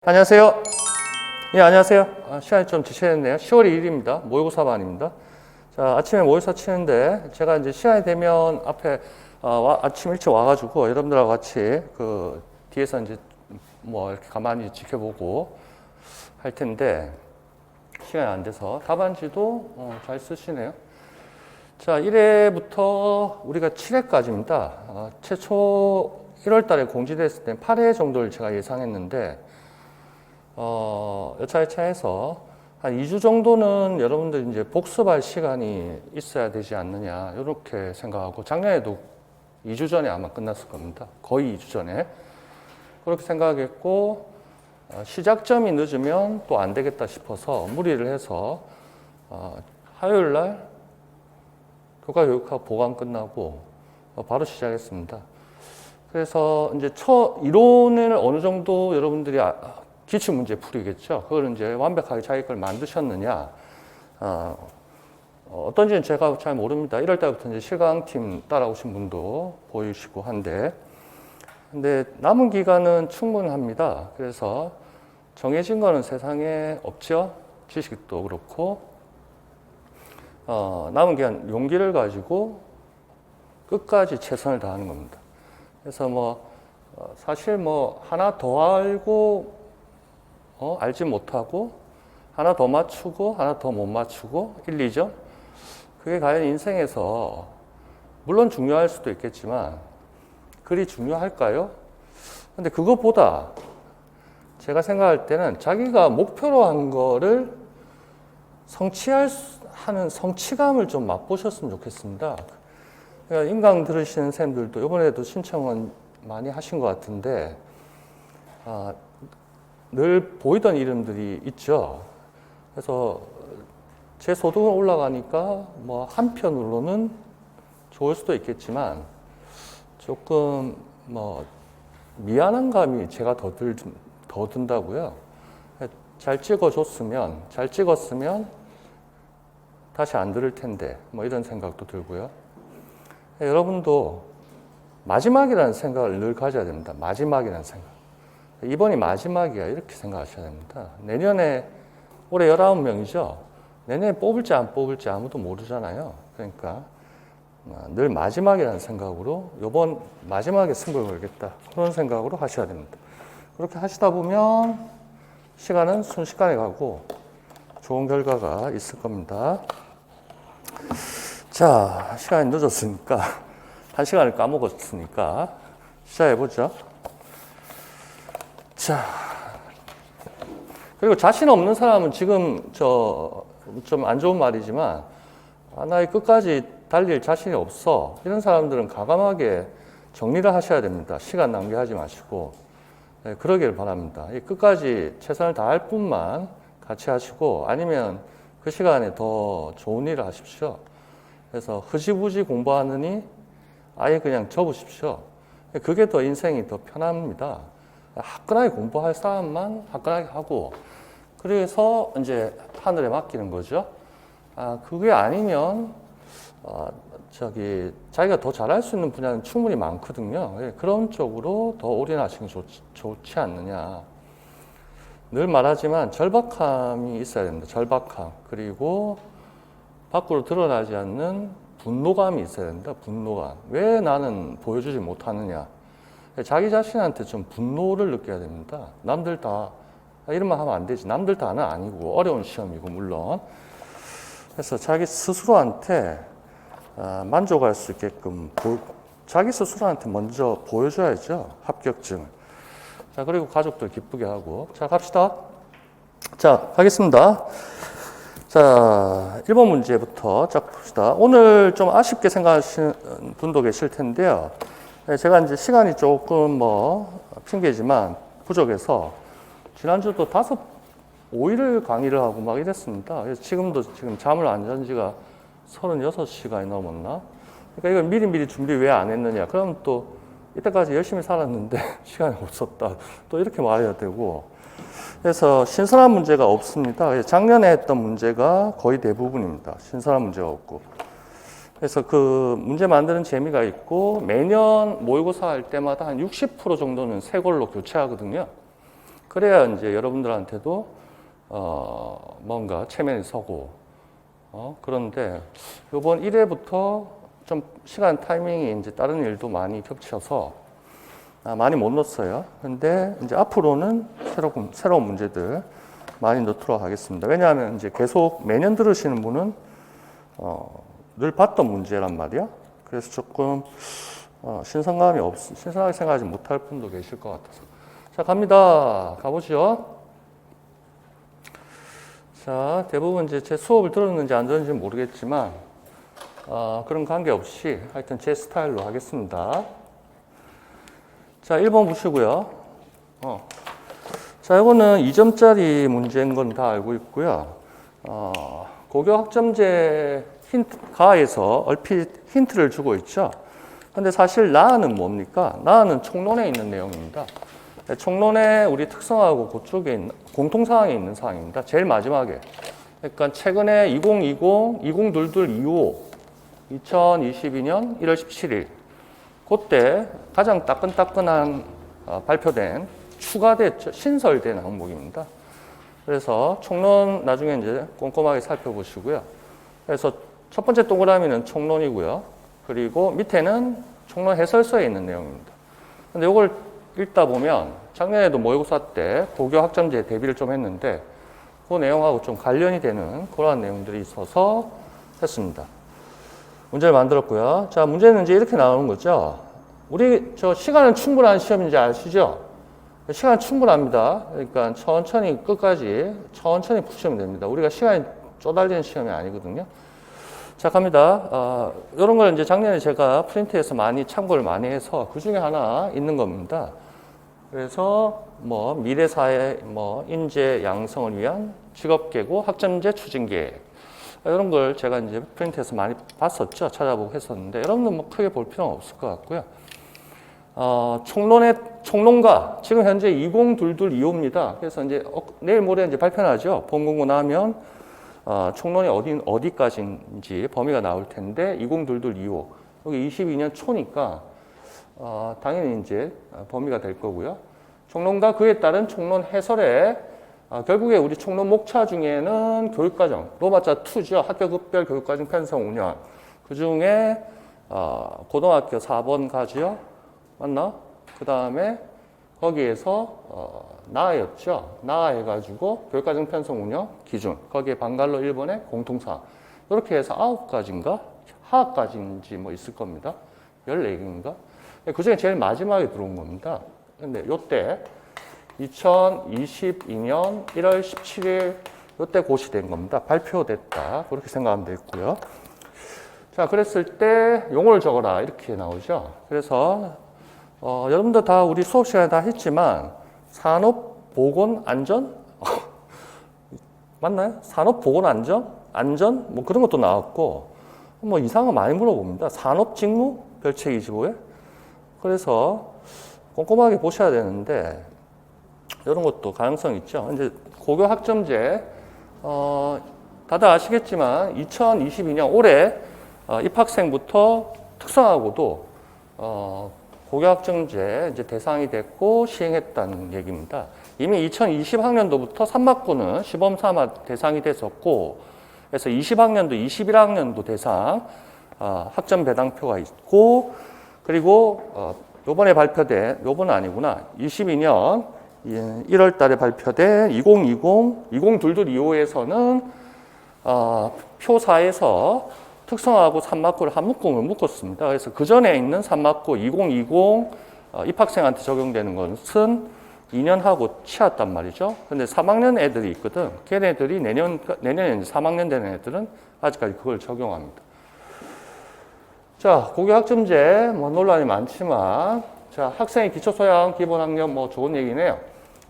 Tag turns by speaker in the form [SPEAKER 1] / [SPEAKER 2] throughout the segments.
[SPEAKER 1] 안녕하세요. 예, 안녕하세요. 시간이 좀 지체됐네요. 10월 2일입니다. 모의고사 반입니다. 자, 아침에 모의고사 치는데 제가 이제 시간이 되면 앞에 아침 일찍 와가지고 여러분들하고 같이 그 뒤에서 이제 뭐 이렇게 가만히 지켜보고 할 텐데 시간이 안 돼서 답안지도 잘 쓰시네요. 자, 1회부터 우리가 7회까지입니다. 최초 1월 달에 공지됐을 때 8회 정도를 제가 예상했는데 여차여차해서 한 2주 정도는 여러분들 이제 복습할 시간이 있어야 되지 않느냐 이렇게 생각하고, 작년에도 2주 전에 아마 끝났을 겁니다. 거의 2주 전에 그렇게 생각했고, 시작점이 늦으면 또 안 되겠다 싶어서 무리를 해서 화요일 날 교과 교육학 보강 끝나고 바로 시작했습니다. 그래서 이제 이론을 어느 정도 여러분들이 기출 문제 풀이겠죠. 그걸 이제 완벽하게 자기 걸 만드셨느냐. 어떤지는 제가 잘 모릅니다. 1월 달부터 이제 실강팀 따라오신 분도 보이시고 한데, 근데 남은 기간은 충분합니다. 그래서 정해진 거는 세상에 없죠. 지식도 그렇고, 남은 기간 용기를 가지고 끝까지 최선을 다하는 겁니다. 그래서 사실 하나 더 알고 알지 못하고 하나 더 맞추고 하나 더 못 맞추고 1, 2점? 그게 과연 인생에서 물론 중요할 수도 있겠지만 그리 중요할까요? 근데 그것보다 제가 생각할 때는 자기가 목표로 한 거를 성취하는 성취감을 좀 맛보셨으면 좋겠습니다. 그러니까 인강 들으시는 선생님들도 이번에도 신청은 많이 하신 것 같은데 늘 보이던 이름들이 있죠. 그래서 제 소득은 올라가니까 한편으로는 좋을 수도 있겠지만 조금 미안한 감이 제가 더 든다고요. 잘 찍었으면 다시 안 들을 텐데 이런 생각도 들고요. 여러분도 마지막이라는 생각을 늘 가져야 됩니다. 마지막이라는 생각. 이번이 마지막이야 이렇게 생각하셔야 됩니다. 내년에 올해 19명이죠. 내년에 뽑을지 안 뽑을지 아무도 모르잖아요. 그러니까 늘 마지막이라는 생각으로 이번 마지막에 승부를 걸겠다 그런 생각으로 하셔야 됩니다. 그렇게 하시다 보면 시간은 순식간에 가고 좋은 결과가 있을 겁니다. 자, 시간이 늦었으니까 1시간을 까먹었으니까 시작해보죠. 자, 그리고 자신 없는 사람은 지금 좀 안 좋은 말이지만 나의 끝까지 달릴 자신이 없어 이런 사람들은 과감하게 정리를 하셔야 됩니다. 시간 낭비하지 마시고 그러길 바랍니다. 끝까지 최선을 다할 뿐만 같이 하시고, 아니면 그 시간에 더 좋은 일을 하십시오. 그래서 흐지부지 공부하느니 아예 그냥 접으십시오. 그게 더 인생이 더 편합니다. 화끈하게 공부할 사람만 화끈하게 하고, 그래서 이제 하늘에 맡기는 거죠. 그게 아니면 자기가 더 잘할 수 있는 분야는 충분히 많거든요. 그런 쪽으로 더 올인하시는 게 좋지 않느냐. 늘 말하지만 절박함이 있어야 됩니다. 절박함. 그리고 밖으로 드러나지 않는 분노감이 있어야 됩니다. 분노감. 왜 나는 보여주지 못하느냐. 자기 자신한테 좀 분노를 느껴야 됩니다. 남들 다 이런 말 하면 안 되지. 남들 다는 아니고 어려운 시험이고 물론. 그래서 자기 스스로한테 만족할 수 있게끔 자기 스스로한테 먼저 보여줘야죠. 합격증을. 자, 그리고 가족들 기쁘게 하고. 자, 갑시다. 자, 가겠습니다. 자, 1번 문제부터 쫙 봅시다. 오늘 좀 아쉽게 생각하시는 분도 계실 텐데요. 제가 이제 시간이 조금 핑계지만 부족해서 지난주도 5일 강의를 하고 막 이랬습니다. 그래서 지금 잠을 안 잔 지가 36시간이 넘었나? 그러니까 이걸 미리 준비 왜 안 했느냐? 그럼 또 이때까지 열심히 살았는데 시간이 없었다. 또 이렇게 말해야 되고. 그래서 신선한 문제가 없습니다. 작년에 했던 문제가 거의 대부분입니다. 신선한 문제가 없고. 그래서 그 문제 만드는 재미가 있고, 매년 모의고사 할 때마다 한 60% 정도는 새 걸로 교체하거든요. 그래야 이제 여러분들한테도 뭔가 체면이 서고 그런데 요번 1회부터 좀 시간 타이밍이 이제 다른 일도 많이 겹쳐서 많이 못 넣었어요. 근데 이제 앞으로는 새로운 문제들 많이 넣도록 하겠습니다. 왜냐하면 이제 계속 매년 들으시는 분은 늘 봤던 문제란 말이야. 그래서 조금 신선하게 생각하지 못할 분도 계실 것 같아서. 자, 갑니다. 가보죠. 자, 대부분 이제 제 수업을 들었는지 안 들었는지 모르겠지만 그런 관계없이 하여튼 제 스타일로 하겠습니다. 자, 1번 보시고요. 자, 이거는 2점짜리 문제인 건 다 알고 있고요. 고교 학점제 가에서 얼핏 힌트를 주고 있죠. 근데 사실 나는 뭡니까? 나는 총론에 있는 내용입니다. 총론에 우리 특성하고 그쪽에 있는 공통사항이 있는 사항입니다. 제일 마지막에. 그러니까 최근에 2022-25 2022년 1월 17일 그때 가장 따끈따끈한 발표된 추가됐죠. 신설된 항목입니다. 그래서 총론 나중에 이제 꼼꼼하게 살펴보시고요. 그래서 첫 번째 동그라미는 총론이고요. 그리고 밑에는 총론 해설서에 있는 내용입니다. 근데 이걸 읽다 보면 작년에도 모의고사 때 고교 학점제 대비를 좀 했는데 그 내용하고 좀 관련이 되는 그러한 내용들이 있어서 했습니다. 문제를 만들었고요. 자, 문제는 이제 이렇게 나오는 거죠. 우리 시간은 충분한 시험인지 아시죠? 시간 충분합니다. 그러니까 천천히 끝까지 천천히 푸시면 됩니다. 우리가 시간이 쪼달리는 시험이 아니거든요. 자, 갑니다. 이런 걸 이제 작년에 제가 프린트해서 많이 참고를 많이 해서 그 중에 하나 있는 겁니다. 그래서 뭐 미래사회 인재 양성을 위한 직업계고 학점제 추진 계획 이런 걸 제가 이제 프린트해서 많이 봤었죠. 찾아보고 했었는데 여러분들 뭐 크게 볼 필요는 없을 것 같고요. 총론가 지금 현재 202225입니다. 그래서 이제 내일 모레 이제 발표나죠. 본 공고 나면 총론이 어디까지인지 범위가 나올 텐데 202225 여기 22년 초니까 당연히 이제 범위가 될 거고요. 총론과 그에 따른 총론 해설에 결국에 우리 총론 목차 중에는 교육과정 로마자 2죠. 학교급별 교육과정 편성 운영 그 중에 고등학교 4번 가지요. 맞나? 그 다음에 거기에서 나아였죠. 나아해가지고 교육과정 편성 운영 기준 거기에 방갈로 1번의 공통사항 이렇게 해서 9가지인가? 하하까지인지 뭐 있을 겁니다. 14개인가? 그 중에 제일 마지막에 들어온 겁니다. 근데 요때 2022년 1월 17일 요때 고시된 겁니다. 발표됐다. 그렇게 생각하면 되겠고요. 자, 그랬을 때 용어를 적어라. 이렇게 나오죠. 그래서 여러분들 다 우리 수업 시간에 다 했지만 산업보건안전? 맞나요? 산업보건안전? 안전? 뭐 그런 것도 나왔고 뭐 이상한 거 많이 물어봅니다. 산업직무? 별책 25에? 그래서 꼼꼼하게 보셔야 되는데 이런 것도 가능성이 있죠. 이제 고교 학점제 다들 아시겠지만 2022년 올해 입학생부터 특성하고도 고교 학점제 이제 대상이 됐고 시행했다는 얘기입니다. 이미 2020학년도부터 3학구는 시범 삼아 대상이 됐었고 그래서 20학년도, 21학년도 대상 학점 배당표가 있고 그리고 요번에 발표된 요번은 아니구나. 22년 1월 달에 발표된 2022-25에서는 표4에서 특성화하고 3학구를 한 묶음을 묶었습니다. 그래서 그 전에 있는 3학구 2020 입학생한테 적용되는 것은 2년하고 치웠단 말이죠. 근데 3학년 애들이 있거든. 걔네들이 내년에 이제 3학년 되는 애들은 아직까지 그걸 적용합니다. 자, 고교 학점제 뭐 논란이 많지만 자, 학생의 기초소양 기본학력 뭐 좋은 얘기네요.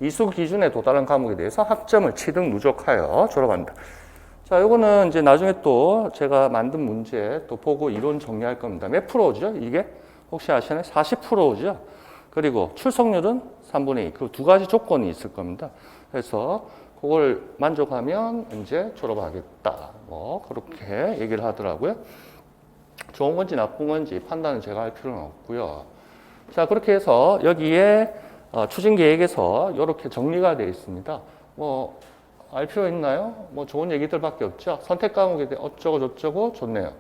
[SPEAKER 1] 이수 기준에 도달한 과목에 대해서 학점을 취득 누적하여 졸업한다. 자, 이거는 이제 나중에 또 제가 만든 문제 또 보고 이론 정리할 겁니다. 몇 프로죠? 이게 혹시 아시나요? 40%죠. 그리고 출석률은 3분의 2. 그 두 가지 조건이 있을 겁니다. 그래서 그걸 만족하면 이제 졸업하겠다. 뭐 그렇게 얘기를 하더라고요. 좋은 건지 나쁜 건지 판단은 제가 할 필요는 없고요. 자, 그렇게 해서 여기에 추진 계획에서 이렇게 정리가 되어 있습니다. 뭐 알 필요 있나요? 뭐 좋은 얘기들밖에 없죠. 선택 과목에 대해 어쩌고 저쩌고 좋네요.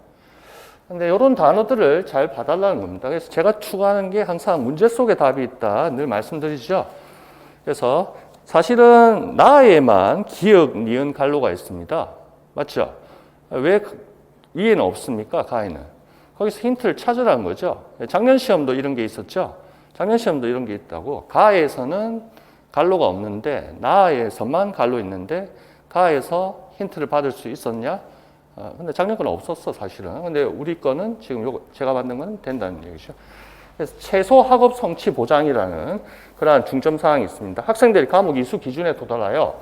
[SPEAKER 1] 근데 이런 단어들을 잘 봐달라는 겁니다. 그래서 제가 추구하는 게 항상 문제 속에 답이 있다 늘 말씀드리죠. 그래서 사실은 나에만 기역, 니은, 갈로가 있습니다. 맞죠? 왜 위에는 없습니까? 가에는. 거기서 힌트를 찾으라는 거죠. 작년 시험도 이런 게 있었죠. 작년 시험도 이런 게 있다고. 가에서는 갈로가 없는데 나에서만 갈로 있는데 가에서 힌트를 받을 수 있었냐? 근데 작년 건 없었어 사실은. 근데 우리 거는 지금 요거 제가 만든 건 된다는 얘기죠. 그래서 최소 학업 성취 보장이라는 그러한 중점 사항이 있습니다. 학생들이 과목 이수 기준에 도달하여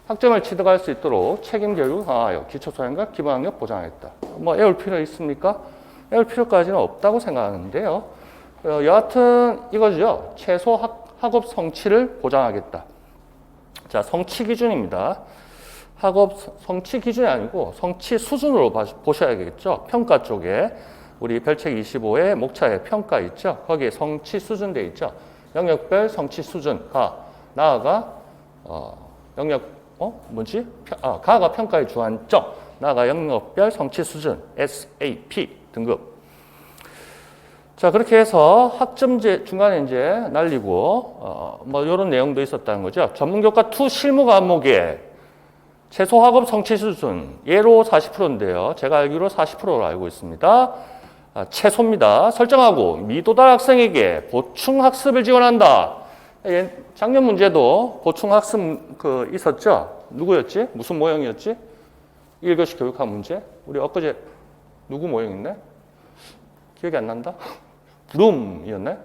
[SPEAKER 1] 학점을 취득할 수 있도록 책임 교육을 강화하여 기초소양과 기본학력 보장하겠다. 뭐 애울 필요 있습니까? 애울 필요까지는 없다고 생각하는데요. 여하튼 이거죠. 최소 학업 성취를 보장하겠다. 자, 성취 기준입니다. 학업 성취 기준이 아니고 성취 수준으로 보셔야겠죠. 평가 쪽에 우리 별책 25의 목차에 평가 있죠. 거기에 성취 수준 돼 있죠. 영역별 성취 수준가 나아가 가가 평가의 주안점 나아가 영역별 성취 수준 SAP 등급. 자, 그렇게 해서 학점제 중간에 이제 날리고 뭐 이런 내용도 있었다는 거죠. 전문교과 2 실무 과목에 최소 학업 성취 수준 예로 40%인데요. 제가 알기로 40%로 알고 있습니다. 최소입니다. 설정하고 미도달 학생에게 보충 학습을 지원한다. 작년 문제도 보충 학습 있었죠. 누구였지? 무슨 모형이었지? 1교시 교육학 문제. 우리 엊그제 누구 모형 있네? 기억이 안 난다. 부름이었네.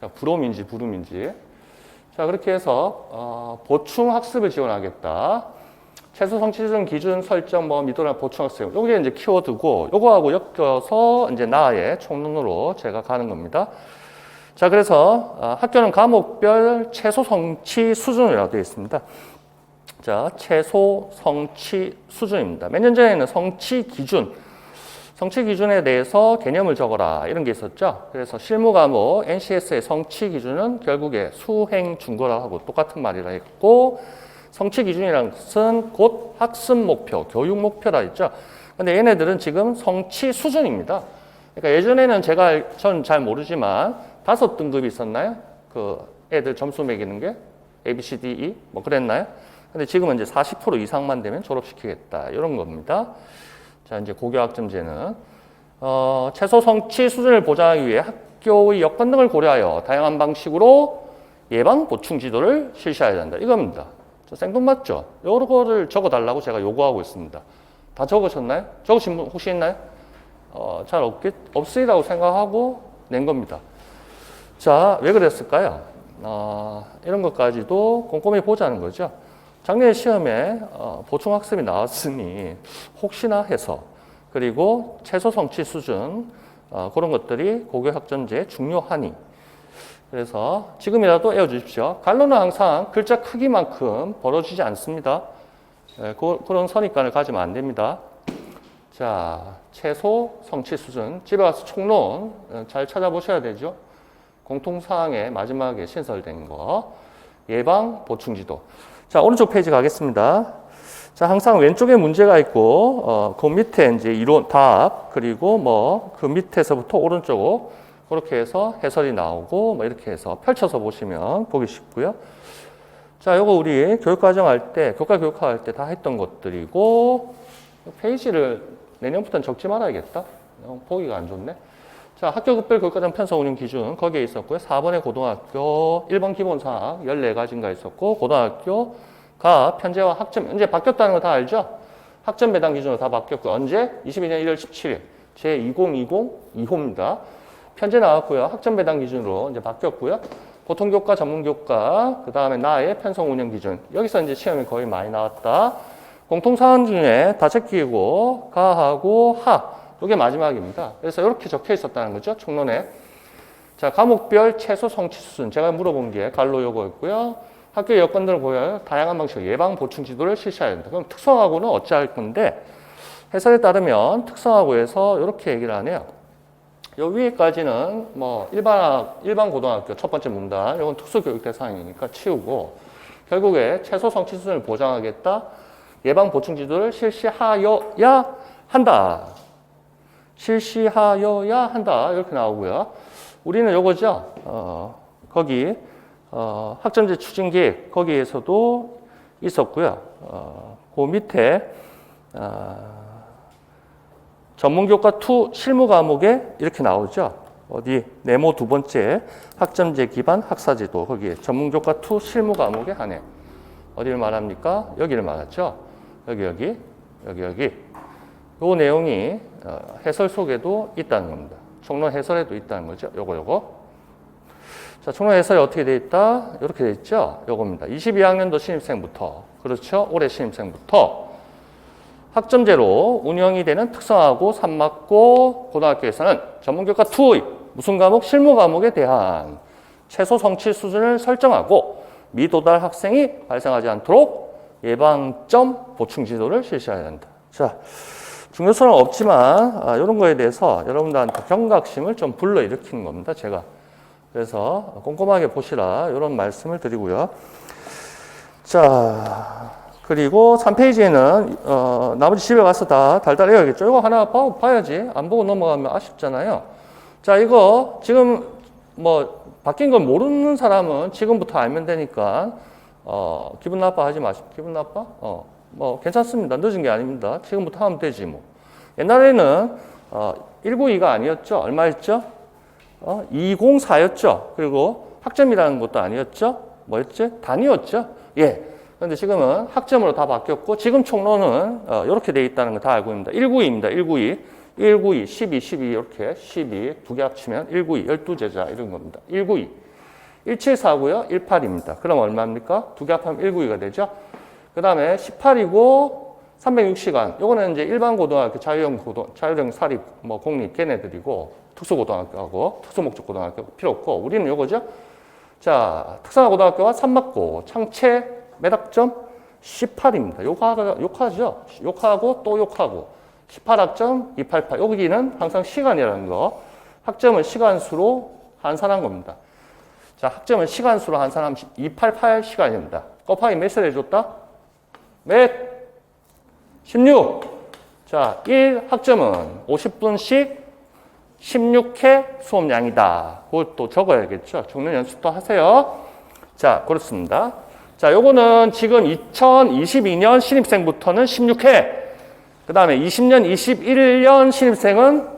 [SPEAKER 1] 자, 부름인지. 자, 그렇게 해서 보충 학습을 지원하겠다. 최소 성취 수준 기준 설정 미도나 보충 학습. 요게 이제 키워드고 요거하고 엮여서 이제 나의 총론으로 제가 가는 겁니다. 자, 그래서 학교는 과목별 최소 성취 수준이라고 되어 있습니다. 자, 최소 성취 수준입니다. 몇 년 전에는 성취 기준에 대해서 개념을 적어라 이런 게 있었죠. 그래서 실무 과목 NCS의 성취 기준은 결국에 수행 준거라 하고 똑같은 말이라 했고 성취 기준이라는 것은 곧 학습 목표, 교육 목표라 했죠. 근데 얘네들은 지금 성취 수준입니다. 그러니까 예전에는 전 잘 모르지만 5등급이 있었나요? 그 애들 점수 매기는 게 A, B, C, D, E 뭐 그랬나요? 근데 지금은 이제 40% 이상만 되면 졸업시키겠다 이런 겁니다. 자, 이제 고교학점제는 최소 성취 수준을 보장하기 위해 학교의 여건 등을 고려하여 다양한 방식으로 예방 보충 지도를 실시해야 한다. 이겁니다. 생뚱맞죠? 요거를 적어달라고 제가 요구하고 있습니다. 다 적으셨나요? 적으신 분 혹시 있나요? 잘 없으리라고 생각하고 낸 겁니다. 자, 왜 그랬을까요? 이런 것까지도 꼼꼼히 보자는 거죠. 작년 시험에 보충학습이 나왔으니 혹시나 해서 그리고 최소 성취 수준 그런 것들이 고교학점제에 중요하니 그래서 지금이라도 외워주십시오. 갈로는 항상 글자 크기만큼 벌어지지 않습니다. 그런 선입관을 가지면 안 됩니다. 자, 최소 성취 수준 집에 와서 총론 잘 찾아보셔야 되죠. 공통사항의 마지막에 신설된 거 예방 보충 지도. 자, 오른쪽 페이지 가겠습니다. 자, 항상 왼쪽에 문제가 있고, 그 밑에 이제 이론, 답, 그리고 그 밑에서부터 오른쪽으로 그렇게 해서 해설이 나오고, 이렇게 해서 펼쳐서 보시면 보기 쉽고요. 자, 요거 우리 교육과정 할 때, 교과 교육할 때 다 했던 것들이고, 페이지를 내년부터는 적지 말아야겠다. 보기가 안 좋네. 자, 학교급별 교육과정 편성 운영 기준, 거기에 있었고요. 4번에 고등학교, 1번 기본사항 14가지인가 있었고, 고등학교가 편제와 학점, 이제 바뀌었다는 거 다 알죠? 학점 배당 기준으로 다 바뀌었고, 언제? 22년 1월 17일. 제2020 2호입니다. 편제 나왔고요. 학점 배당 기준으로 이제 바뀌었고요. 보통교과, 전문교과, 그 다음에 나의 편성 운영 기준. 여기서 이제 시험이 거의 많이 나왔다. 공통사항 중에 다 제끼고, 가하고 하. 이게 마지막입니다. 그래서 이렇게 적혀 있었다는 거죠. 총론에. 자, 과목별 최소 성취 수준. 제가 물어본 게 갈로 요거였고요. 학교 여건들을 보여 다양한 방식으로 예방 보충 지도를 실시해야 된다. 그럼 특성화고는 어찌할 건데 해설에 따르면 특성화고에서 이렇게 얘기를 하네요. 요 위에까지는 뭐 일반 고등학교 첫 번째 문단, 이건 특수교육 대상이니까 치우고, 결국에 최소 성취 수준을 보장하겠다. 예방 보충 지도를 실시하여야 한다. 실시하여야 한다. 이렇게 나오고요. 우리는 요거죠. 거기 학점제 추진 계획 거기에서도 있었고요. 그 밑에 전문교과 2 실무 과목에 이렇게 나오죠. 어디 네모 두 번째 학점제 기반 학사지도 거기에 전문교과 2 실무 과목에 한해 어디를 말합니까? 여기를 말하죠. 여기. 요 내용이 해설 속에도 있다는 겁니다. 총론 해설에도 있다는 거죠. 요거. 자, 총론 해설이 어떻게 돼 있다? 이렇게 돼 있죠. 요겁니다. 22학년도 신입생부터, 그렇죠? 올해 신입생부터 학점제로 운영이 되는 특성화고 산막고 고등학교에서는 전문교과 2의 무슨 과목? 실무 과목에 대한 최소 성취 수준을 설정하고 미도달 학생이 발생하지 않도록 예방점 보충 지도를 실시해야 한다. 자, 중요성은 없지만 이런 거에 대해서 여러분들한테 경각심을 좀 불러일으키는 겁니다. 제가. 그래서 꼼꼼하게 보시라 이런 말씀을 드리고요. 자, 그리고 3페이지에는 나머지 집에 가서 다 달달 해야겠죠. 이거 하나 봐야지. 안 보고 넘어가면 아쉽잖아요. 자, 이거 지금 뭐 바뀐 걸 모르는 사람은 지금부터 알면 되니까 기분 나빠하지 마시고. 기분 나빠? 뭐 괜찮습니다. 늦은 게 아닙니다. 지금부터 하면 되지 뭐. 옛날에는 192가 아니었죠. 얼마였죠? 204였죠. 그리고 학점이라는 것도 아니었죠. 뭐였지? 단위였죠. 예. 그런데 지금은 학점으로 다 바뀌었고 지금 총론은 이렇게 돼 있다는 거 다 알고 있습니다. 192입니다. 192, 12 이렇게 12 두 개 합치면 192, 12제자 이런 겁니다. 192, 1749요. 18입니다. 그럼 얼마입니까? 두 개 합하면 192가 되죠. 그 다음에 18이고 306시간. 요거는 이제 일반 고등학교, 자유형 사립, 뭐 공립 걔네들이고 특수고등학교하고 특수목적고등학교 필요 없고 우리는 요거죠. 자, 특성화고등학교와 산막고 창체 몇 학점? 18입니다. 욕하죠. 욕하고 또 욕하고 18학점 288. 여기는 항상 시간이라는 거. 학점은 시간수로 환산한 겁니다. 자, 학점은 시간수로 환산하면 288시간입니다. 곱하기 몇을 해줬다? 몇? 16. 자, 1학점은 50분씩 16회 수업량이다. 그것도 적어야겠죠. 적는 연습도 하세요. 자, 그렇습니다. 자, 요거는 지금 2022년 신입생부터는 16회. 그 다음에 20년, 21년 신입생은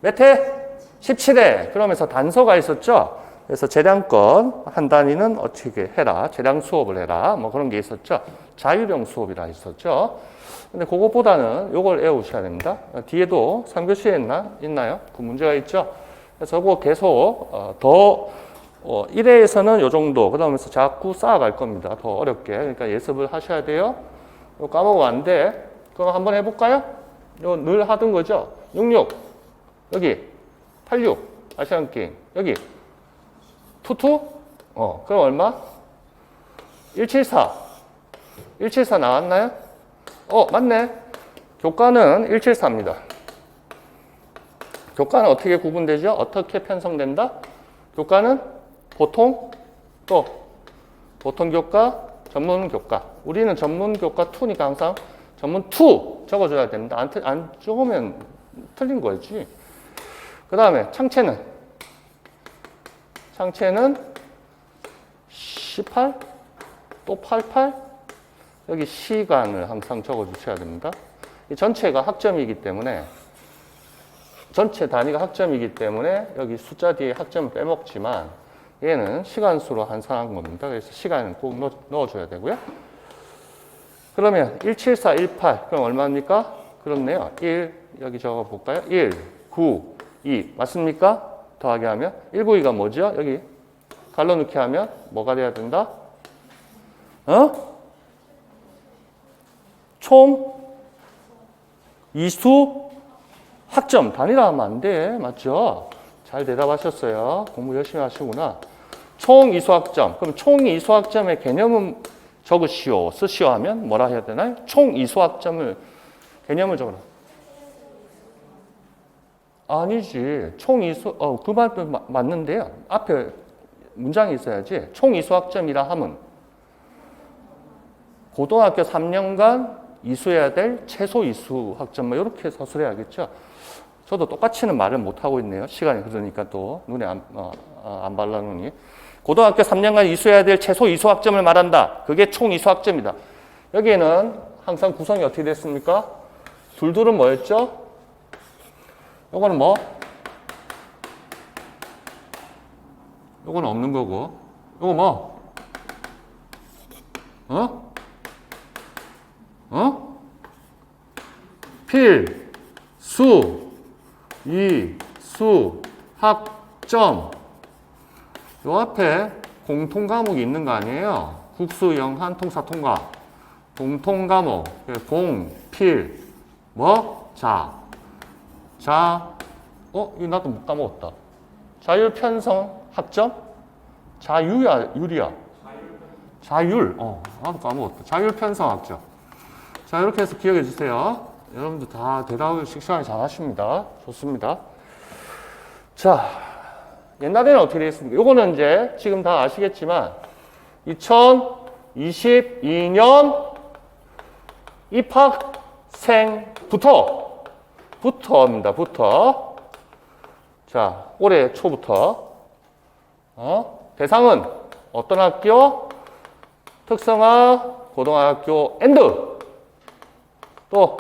[SPEAKER 1] 몇 회? 17회. 그러면서 단서가 있었죠. 그래서 재량권 한 단위는 어떻게 해라. 재량 수업을 해라. 뭐 그런 게 있었죠. 자유형 수업이라 있었죠. 근데 그것보다는 요걸 외우셔야 됩니다. 뒤에도 3교시에 있나요? 그 문제가 있죠. 그래서 그거 계속 더 1회에서는 요 정도, 그 다음에서 자꾸 쌓아갈 겁니다. 더 어렵게. 그러니까 예습을 하셔야 돼요. 요 까먹으면 안 돼. 그럼 한번 해볼까요? 요 늘 하던 거죠. 66, 여기 86, 아시안게임, 여기 22, 그럼 얼마? 174, 174 나왔나요? 맞네. 교과는 174입니다. 교과는 어떻게 구분되죠? 어떻게 편성된다? 교과는 보통, 또 보통 교과, 전문 교과. 우리는 전문 교과 2니까 항상 전문 2 적어줘야 됩니다. 안 적으면 틀린 거지. 그 다음에 창체는 18, 또 88, 여기 시간을 항상 적어주셔야 됩니다. 이 전체가 학점이기 때문에, 전체 단위가 학점이기 때문에 여기 숫자 뒤에 학점을 빼먹지만 얘는 시간수로 환산한 겁니다. 그래서 시간을 꼭 넣어줘야 되고요. 그러면 17418, 그럼 얼마입니까? 그렇네요. 1, 여기 적어볼까요? 1, 9, 2, 맞습니까? 더하기 하면 192가 뭐죠? 여기 갈라놓기 하면 뭐가 돼야 된다? 총 이수 학점 단위라 하면 안 돼. 맞죠? 잘 대답하셨어요. 공부 열심히 하시구나. 총 이수 학점. 그럼 총 이수 학점의 개념은 적으시오, 쓰시오 하면 뭐라 해야 되나요? 총 이수 학점을 개념을 적어라. 아니지. 총이수, 그 말도 맞는데요. 앞에 문장이 있어야지. 총이수학점이라 함은 고등학교 3년간 이수해야 될 최소 이수학점, 뭐 이렇게 서술해야겠죠. 저도 똑같이는 말을 못하고 있네요. 시간이 흐르니까 또 눈에 안 발라놓으니. 고등학교 3년간 이수해야 될 최소 이수학점을 말한다. 그게 총 이수학점이다. 여기에는 항상 구성이 어떻게 됐습니까? 둘둘은 뭐였죠? 요거는 뭐? 요거는 없는 거고. 요거 뭐? 필, 수, 이, 수, 학점. 요 앞에 공통 과목이 있는 거 아니에요? 국수, 영한, 통사, 통과. 공통 과목. 공, 필, 뭐? 자. 이거 나도 못 까먹었다. 자율, 편성, 학점? 유리야. 자율. 나도 까먹었다. 자율, 편성, 학점. 자, 이렇게 해서 기억해 주세요. 여러분들 다 대답을 식상하게 잘 하십니다. 좋습니다. 자, 옛날에는 어떻게 되겠습니까? 요거는 이제 지금 다 아시겠지만 2022년 입학생부터입니다. 자, 올해 초부터. 대상은 어떤 학교? 특성화 고등학교 또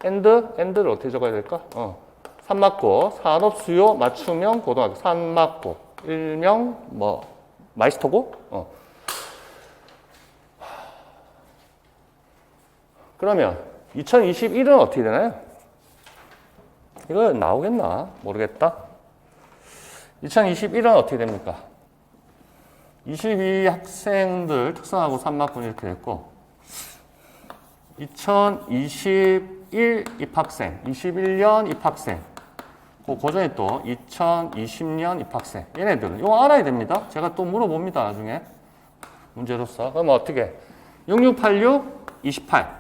[SPEAKER 1] 엔드를 어떻게 적어야 될까? 산막고 산업수요 맞춤형 고등학교 산막고 일명 뭐 마이스터고. 그러면 2021은 어떻게 되나요? 이거 나오겠나? 모르겠다. 2021은 어떻게 됩니까? 22 학생들 특성하고 산막군 이렇게 됐고 2021 입학생, 21년 입학생 그 고전에 또 2020년 입학생 얘네들은 이거 알아야 됩니다. 제가 또 물어봅니다. 나중에 문제로서. 그럼 어떻게 6686, 28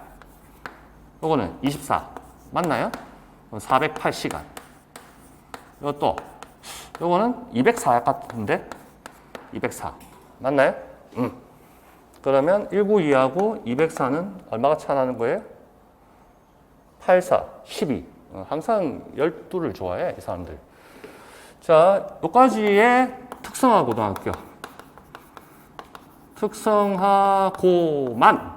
[SPEAKER 1] 요거는 24 맞나요? 408시간 이것도 요거는 204 같은데 204 맞나요? 그러면 192하고 204는 얼마가 차나는 거예요? 84, 12 항상 12를 좋아해 이 사람들. 자, 여기까지의 특성화 고등학교 특성화고만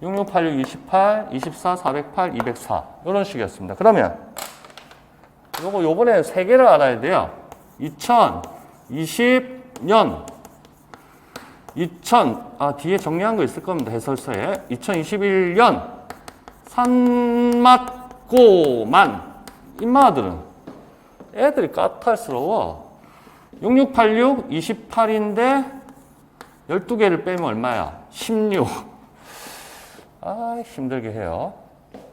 [SPEAKER 1] 6686, 28, 24, 408, 204 이런 식이었습니다. 그러면 요번에 세 개를 알아야 돼요. 2020년 뒤에 정리한 거 있을 겁니다. 해설서에 2021년 산맞고만 인마들은 애들이 까탈스러워. 6686, 28인데 12개를 빼면 얼마야? 16. 힘들게 해요.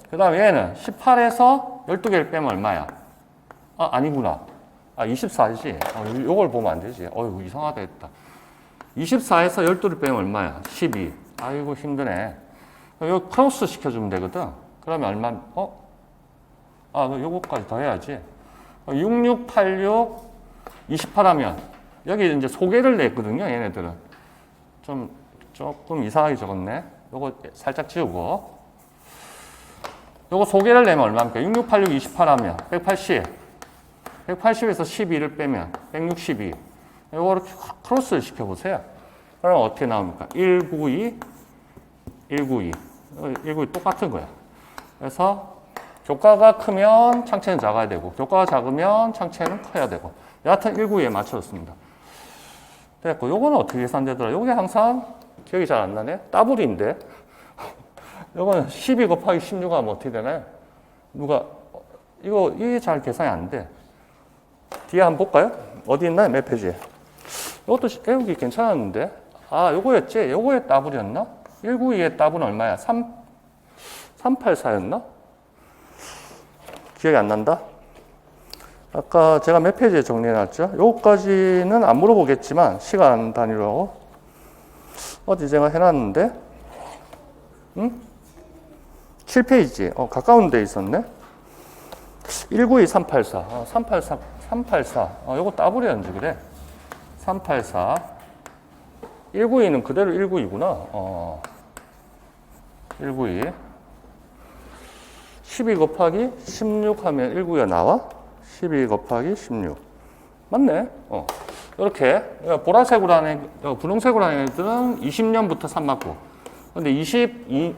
[SPEAKER 1] 그 다음에 얘는 18에서 12개를 빼면 얼마야? 아니구나. 24지. 요걸 보면 안 되지. 이상하다 했다. 24에서 12를 빼면 얼마야? 12. 아이고, 힘드네. 이거 크로스 시켜주면 되거든. 그러면 얼마, 요거까지 더 해야지. 6686, 28 하면, 여기 이제 소개를 냈거든요, 얘네들은. 조금 이상하게 적었네. 요거 살짝 지우고. 요거 소개를 내면 얼마입니까? 6686, 28 하면 180. 180에서 12를 빼면 162. 요거를 크로스를 시켜보세요. 그러면 어떻게 나옵니까? 192, 192. 192 똑같은 거야. 그래서 교과가 크면 창체는 작아야 되고, 교과가 작으면 창체는 커야 되고. 여하튼 192에 맞춰졌습니다. 됐고, 요거는 어떻게 계산되더라? 요게 항상 기억이 잘 안 나네? 따블인데? 요거는 12 곱하기 16 하면 어떻게 되나요? 이게 잘 계산이 안 돼. 뒤에 한번 볼까요? 어디 있나요? 몇 페이지에? 이것도 애우기 괜찮았는데. 요거였지? 요거의 따블이었나? 192의 따블은 얼마야? 384였나? 기억이 안 난다? 아까 제가 몇 페이지에 정리해놨죠? 요거까지는 안 물어보겠지만, 시간 단위로. 어디 제가 해놨는데? 7페이지. 가까운 데 있었네? 192, 384. 384. 요거 따블이 연습이래. 384. 192는 그대로 192구나. 192. 12 곱하기 16 하면 192가 나와? 12 곱하기 16. 맞네. 이렇게. 보라색으로 하는, 분홍색으로 하는 애들은 20년부터 3 맞고. 근데 20년,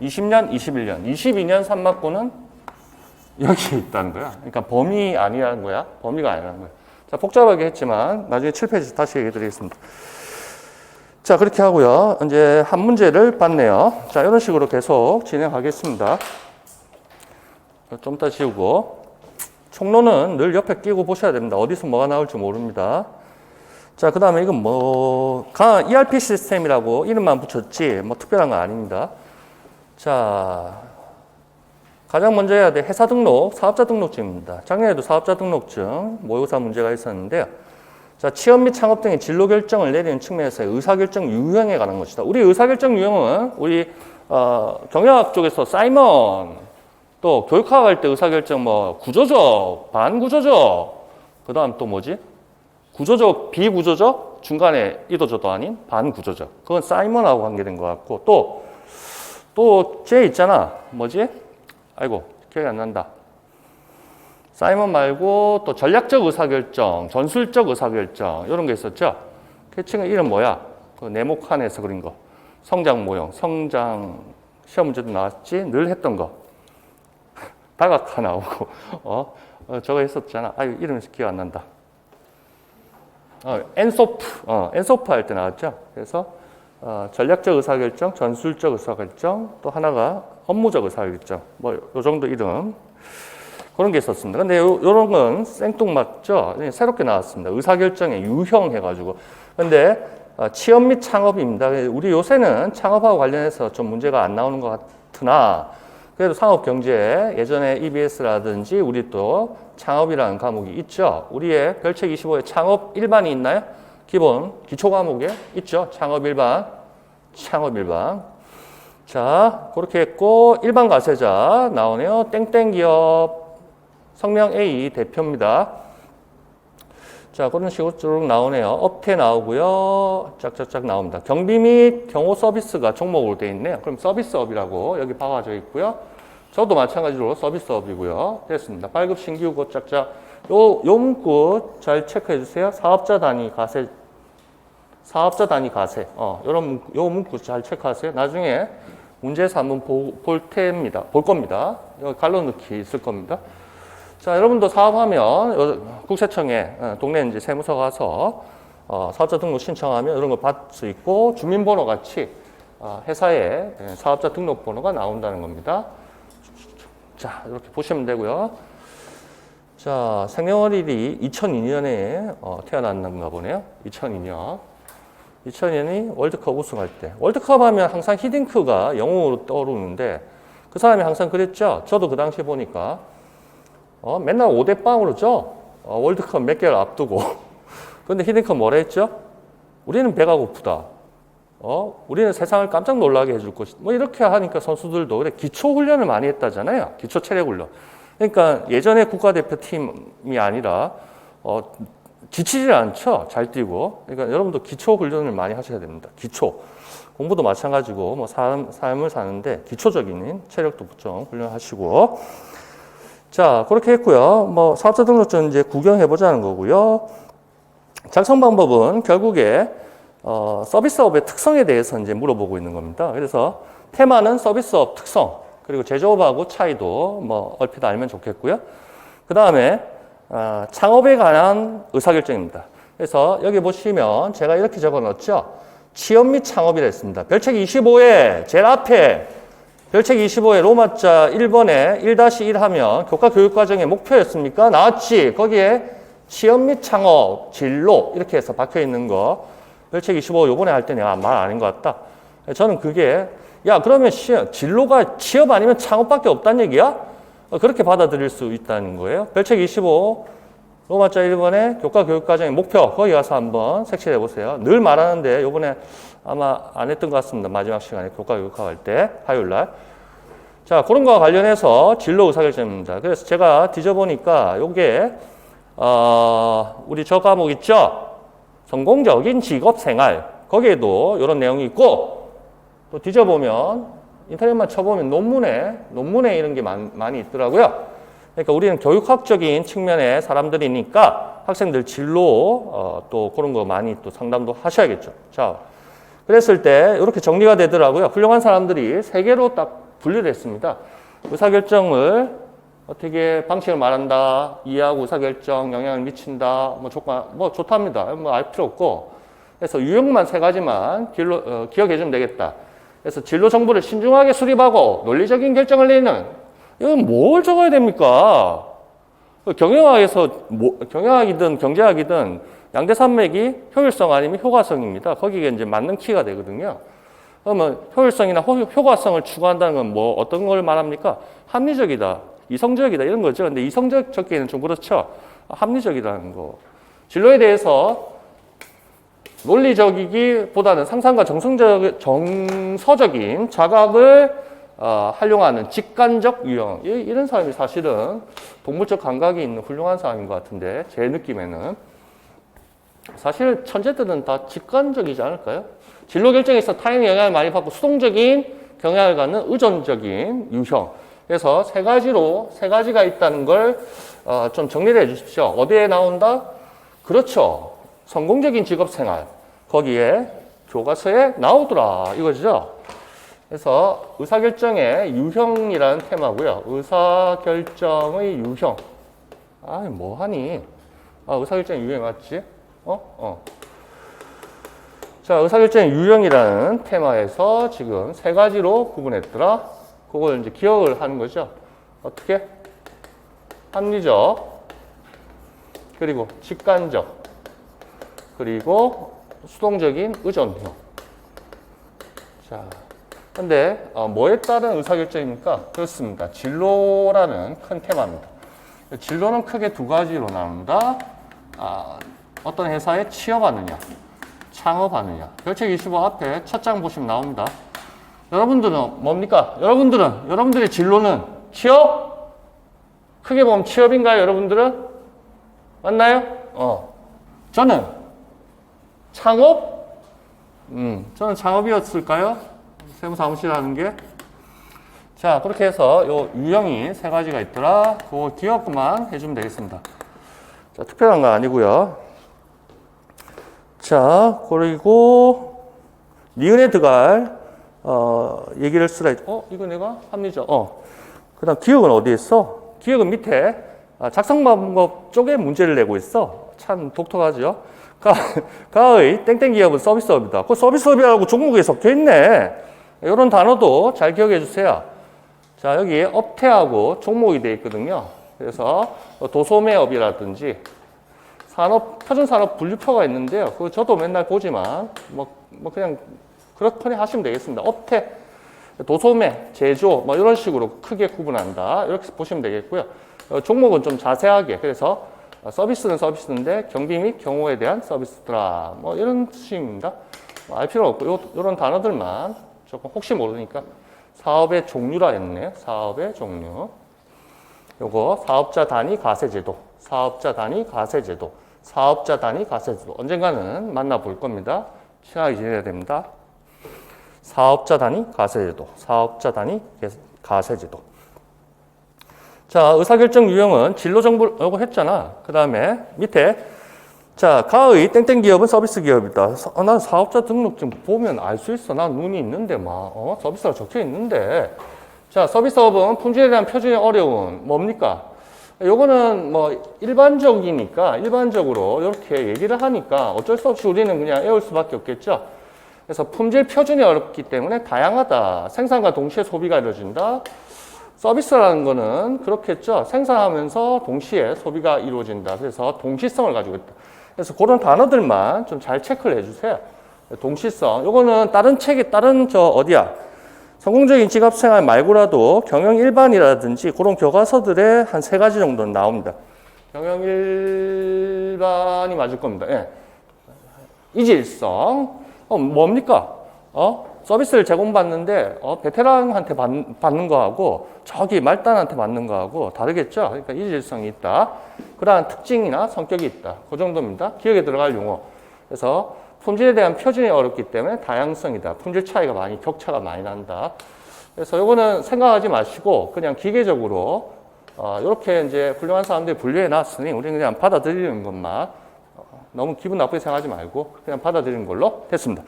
[SPEAKER 1] 21년, 22년 3 맞고는 여기 있다는 거야. 그러니까 범위 아니라는 거야. 범위가 아니라는 거야. 자, 복잡하게 했지만 나중에 7페이지 다시 얘기해 드리겠습니다. 자, 그렇게 하고요. 이제 한 문제를 봤네요. 자, 이런 식으로 계속 진행하겠습니다. 좀 이따 지우고. 총론은 늘 옆에 끼고 보셔야 됩니다. 어디서 뭐가 나올지 모릅니다. 자, 그 다음에 이건 ERP 시스템이라고 이름만 붙였지, 특별한 건 아닙니다. 자, 가장 먼저 해야 돼. 회사 등록, 사업자 등록증입니다. 작년에도 사업자 등록증, 모의고사 문제가 있었는데요. 자, 취업 및 창업 등의 진로 결정을 내리는 측면에서 의사결정 유형에 관한 것이다. 우리 의사결정 유형은 우리 경영학 쪽에서 사이먼, 또 교육학 할 때 의사결정 구조적, 반구조적, 그 다음 또 뭐지? 구조적, 비구조적, 중간에 이도저도 아닌 반구조적. 그건 사이먼하고 관계된 것 같고, 또 쟤 있잖아. 뭐지? 아이고, 기억이 안 난다. 사이먼 말고 또 전략적 의사결정, 전술적 의사결정 이런 게 있었죠. 그 친구 이름 뭐야? 그 네모 칸에서 그린 거. 성장 모형, 성장 시험 문제도 나왔지. 늘 했던 거. 다각화 나오고 저거 했었잖아. 아유, 이름이 기억 안 난다. 엔소프 할 때 나왔죠. 그래서 전략적 의사결정, 전술적 의사결정, 또 하나가 업무적 의사결정. 요 정도 이름. 그런 게 있었습니다. 근데 요런 건 생뚱맞죠? 새롭게 나왔습니다. 의사결정의 유형 해가지고. 근데 취업 및 창업입니다. 우리 요새는 창업하고 관련해서 좀 문제가 안 나오는 것 같으나 그래도 상업경제 예전에 EBS라든지 우리 또 창업이라는 과목이 있죠. 우리의 별책 25에 창업 일반이 있나요? 기본 기초 과목에 있죠. 창업 일반. 자, 그렇게 했고 일반 가세자 나오네요. 땡땡 기업 성명 A 대표입니다. 자, 그런 식으로 쭉 나오네요. 업태 나오고요. 짝짝짝 나옵니다. 경비 및 경호 서비스가 종목으로 되어 있네요. 그럼 서비스업이라고 여기 박아져 있고요. 저도 마찬가지로 서비스업이고요. 됐습니다. 발급 신규고 짝짝. 요 문구 잘 체크해 주세요. 사업자 단위 가세. 요 문구 잘 체크하세요. 나중에 문제에서 한번 볼 겁니다. 여기 갈라놓기 있을 겁니다. 자, 여러분도 사업하면 국세청에 동네 이제 세무서 가서 사업자 등록 신청하면 이런 걸 받을 수 있고 주민번호 같이 회사에 사업자 등록번호가 나온다는 겁니다. 자, 이렇게 보시면 되고요. 자, 생년월일이 2002년에 태어났는가 보네요. 2002년이 월드컵 우승할 때. 월드컵 하면 항상 히딩크가 영웅으로 떠오르는데 그 사람이 항상 그랬죠. 저도 그 당시에 보니까 맨날 5대 빵으로 져. 월드컵 몇 개를 앞두고. 그런데 히딩크 뭐라 했죠? 우리는 배가 고프다. 우리는 세상을 깜짝 놀라게 해줄 것이다. 이렇게 하니까 선수들도 그래 기초 훈련을 많이 했다잖아요. 기초 체력 훈련. 그러니까 예전에 국가대표팀이 아니라 지치질 않죠. 잘 뛰고. 그러니까 여러분도 기초 훈련을 많이 하셔야 됩니다. 기초. 공부도 마찬가지고 삶을 사는데 기초적인 체력도 좀 훈련하시고. 자, 그렇게 했고요. 사업자 등록증 이제 구경해 보자는 거고요. 작성 방법은 결국에 서비스업의 특성에 대해서 이제 물어보고 있는 겁니다. 그래서 테마는 서비스업 특성, 그리고 제조업하고 차이도 얼핏 알면 좋겠고요. 그 다음에 창업에 관한 의사결정입니다. 그래서 여기 보시면 제가 이렇게 적어 놓았죠. 취업 및 창업이라 했습니다. 별책 25에 제일 앞에 별책 25에 로마자 1번에 1-1 하면 교과 교육과정의 목표였습니까? 나왔지. 거기에 취업 및 창업, 진로 이렇게 해서 박혀 있는 거. 별책 25 요번에 할 때 내가 말 아닌 것 같다. 저는 그게 그러면 진로가 취업 아니면 창업밖에 없다는 얘기야? 그렇게 받아들일 수 있다는 거예요. 별책 25 로마자 1번에 교과 교육과정의 목표 거기 가서 한번 색칠해 보세요. 늘 말하는데 요번에 아마 안 했던 것 같습니다. 마지막 시간에 교과 교육학 할 때 화요일 날. 자, 그런 거와 관련해서 진로 의사결정입니다. 그래서 제가 뒤져보니까 요게, 우리 저 과목 있죠? 성공적인 직업 생활. 거기에도 이런 내용이 있고, 또 뒤져보면, 인터넷만 쳐보면 논문에 이런 게 많이 있더라고요. 그러니까 우리는 교육학적인 측면의 사람들이니까 학생들 진로, 또 그런 거 많이 또 상담도 하셔야겠죠. 자, 그랬을 때 이렇게 정리가 되더라고요. 훌륭한 사람들이 세 개로 딱 분류를 했습니다. 의사결정을 어떻게 방식을 말한다, 이해하고 의사결정, 영향을 미친다, 뭐 좋답니다. 뭐 알 필요 없고. 그래서 유형만 세 가지만 기억해 주면 되겠다. 그래서 진로 정보를 신중하게 수립하고 논리적인 결정을 내리는, 이건 뭘 적어야 됩니까? 경영학이든 경제학이든 양대산맥이 효율성 아니면 효과성입니다. 거기에 이제 맞는 키가 되거든요. 그러면 효율성이나 효과성을 추구한다는 건 뭐 어떤 걸 말합니까? 합리적이다, 이성적이다 이런 거죠. 근데 이성적 적기에는 좀 그렇죠. 합리적이라는 거. 진로에 대해서 논리적이기보다는 상상과 정서적인 자각을 활용하는 직관적 유형. 이런 사람이 사실은 동물적 감각이 있는 훌륭한 사람인 것 같은데, 제 느낌에는. 사실 천재들은 다 직관적이지 않을까요? 진로 결정에서 타인의 영향을 많이 받고 수동적인 경향을 갖는 의존적인 유형. 그래서 세 가지가 있다는 걸 좀 정리를 해 주십시오. 어디에 나온다? 그렇죠. 성공적인 직업 생활. 거기에 교과서에 나오더라. 이거죠. 그래서 의사결정의 유형이라는 테마고요. 의사결정의 유형. 뭐하니? 의사결정의 유형이 맞지? 자, 의사결정의 유형이라는 테마에서 지금 세 가지로 구분했더라. 그걸 이제 기억을 하는 거죠. 어떻게? 합리적, 그리고 직관적, 그리고 수동적인 의존형. 자, 근데 뭐에 따른 의사결정입니까? 그렇습니다. 진로라는 큰 테마입니다. 진로는 크게 두 가지로 나눈다. 어떤 회사에 취업하느냐, 창업하느냐. 별책 25 앞에 첫 장 보시면 나옵니다. 여러분들은 뭡니까? 여러분들의 진로는 취업? 크게 보면 취업인가요, 여러분들은? 맞나요? 저는 창업? 저는 창업이었을까요? 세무사무실 하는 게. 자, 그렇게 해서 요 유형이 세 가지가 있더라. 그거 기억만 해주면 되겠습니다. 자, 특별한 거 아니고요. 자, 그리고 니은에 들어갈 얘기를 쓰라. 이거 내가 합리적. 그 다음 기억은 어디에 써? 기억은 밑에 작성 방법 쪽에 문제를 내고 있어. 참 독특하죠. 가의 땡땡 기업은 서비스업이다. 그 서비스업이라고 종목에 섞여 있네. 이런 단어도 잘 기억해 주세요. 자, 여기 업태하고 종목이 되어 있거든요. 그래서 도소매업이라든지 표준산업 분류표가 있는데요. 그거 저도 맨날 보지만 그냥 그렇거니 하시면 되겠습니다. 업태, 도소매, 제조 이런 식으로 크게 구분한다. 이렇게 보시면 되겠고요. 종목은 좀 자세하게, 그래서 서비스는 서비스인데 경비 및 경호에 대한 서비스더라. 이런 뜻입니다. 알 필요 없고 이런 단어들만 조금 혹시 모르니까. 사업의 종류라 했네요. 사업의 종류. 요거 사업자 단위 과세제도, 사업자 단위 과세제도, 사업자 단위 과세제도. 언젠가는 만나볼 겁니다. 친하게 지내야 됩니다. 사업자 단위 과세제도, 사업자 단위 과세제도. 자, 의사결정 유형은 진로 정보 요거 했잖아. 그 다음에 밑에 자, 가의 땡땡 기업은 서비스 기업이다. 난 사업자 등록증 보면 알 수 있어. 난 눈이 있는데 서비스가 적혀 있는데. 자, 서비스업은 품질에 대한 표준이 어려운 뭡니까? 요거는 일반적으로 이렇게 얘기를 하니까 어쩔 수 없이 우리는 그냥 외울 수밖에 없겠죠. 그래서 품질 표준이 어렵기 때문에 다양하다. 생산과 동시에 소비가 이루어진다. 서비스라는 거는 그렇겠죠. 생산하면서 동시에 소비가 이루어진다. 그래서 동시성을 가지고 있다. 그래서 그런 단어들만 좀 잘 체크를 해주세요. 동시성. 요거는 다른 책에, 성공적인 직업생활 말고라도 경영 일반이라든지 그런 교과서들에 한 세 가지 정도는 나옵니다. 경영 일반이 맞을 겁니다. 예. 이질성. 뭡니까? 서비스를 제공받는데 베테랑한테 받는 거하고 저기 말단한테 받는 거하고 다르겠죠. 그러니까 이질성이 있다. 그러한 특징이나 성격이 있다. 그 정도입니다. 기억에 들어갈 용어. 그래서 품질에 대한 표준이 어렵기 때문에 다양성이다. 품질 차이가 많이 격차가 많이 난다. 그래서 요거는 생각하지 마시고 그냥 기계적으로 이렇게 이제 훌륭한 사람들이 분류해 놨으니 우리는 그냥 받아들이는 것만 너무 기분 나쁘게 생각하지 말고 그냥 받아들이는 걸로 됐습니다.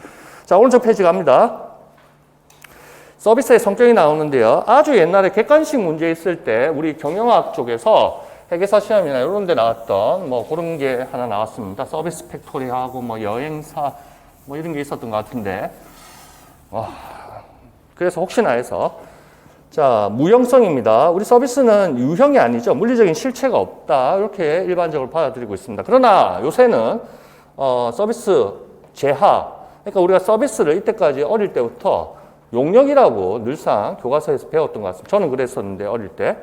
[SPEAKER 1] 자, 오른쪽 페이지 갑니다. 서비스의 성격이 나오는데요. 아주 옛날에 객관식 문제 있을 때 우리 경영학 쪽에서 회계사 시험이나 이런 데 나왔던 뭐 그런 게 하나 나왔습니다. 서비스 팩토리하고 뭐 여행사 뭐 이런 게 있었던 것 같은데 그래서 혹시나 해서 자, 무형성입니다. 우리 서비스는 유형이 아니죠. 물리적인 실체가 없다. 이렇게 일반적으로 받아들이고 있습니다. 그러나 요새는 서비스 재하 그러니까 우리가 서비스를 이때까지 어릴 때부터 용역이라고 늘상 교과서에서 배웠던 것 같습니다. 저는 그랬었는데 어릴 때.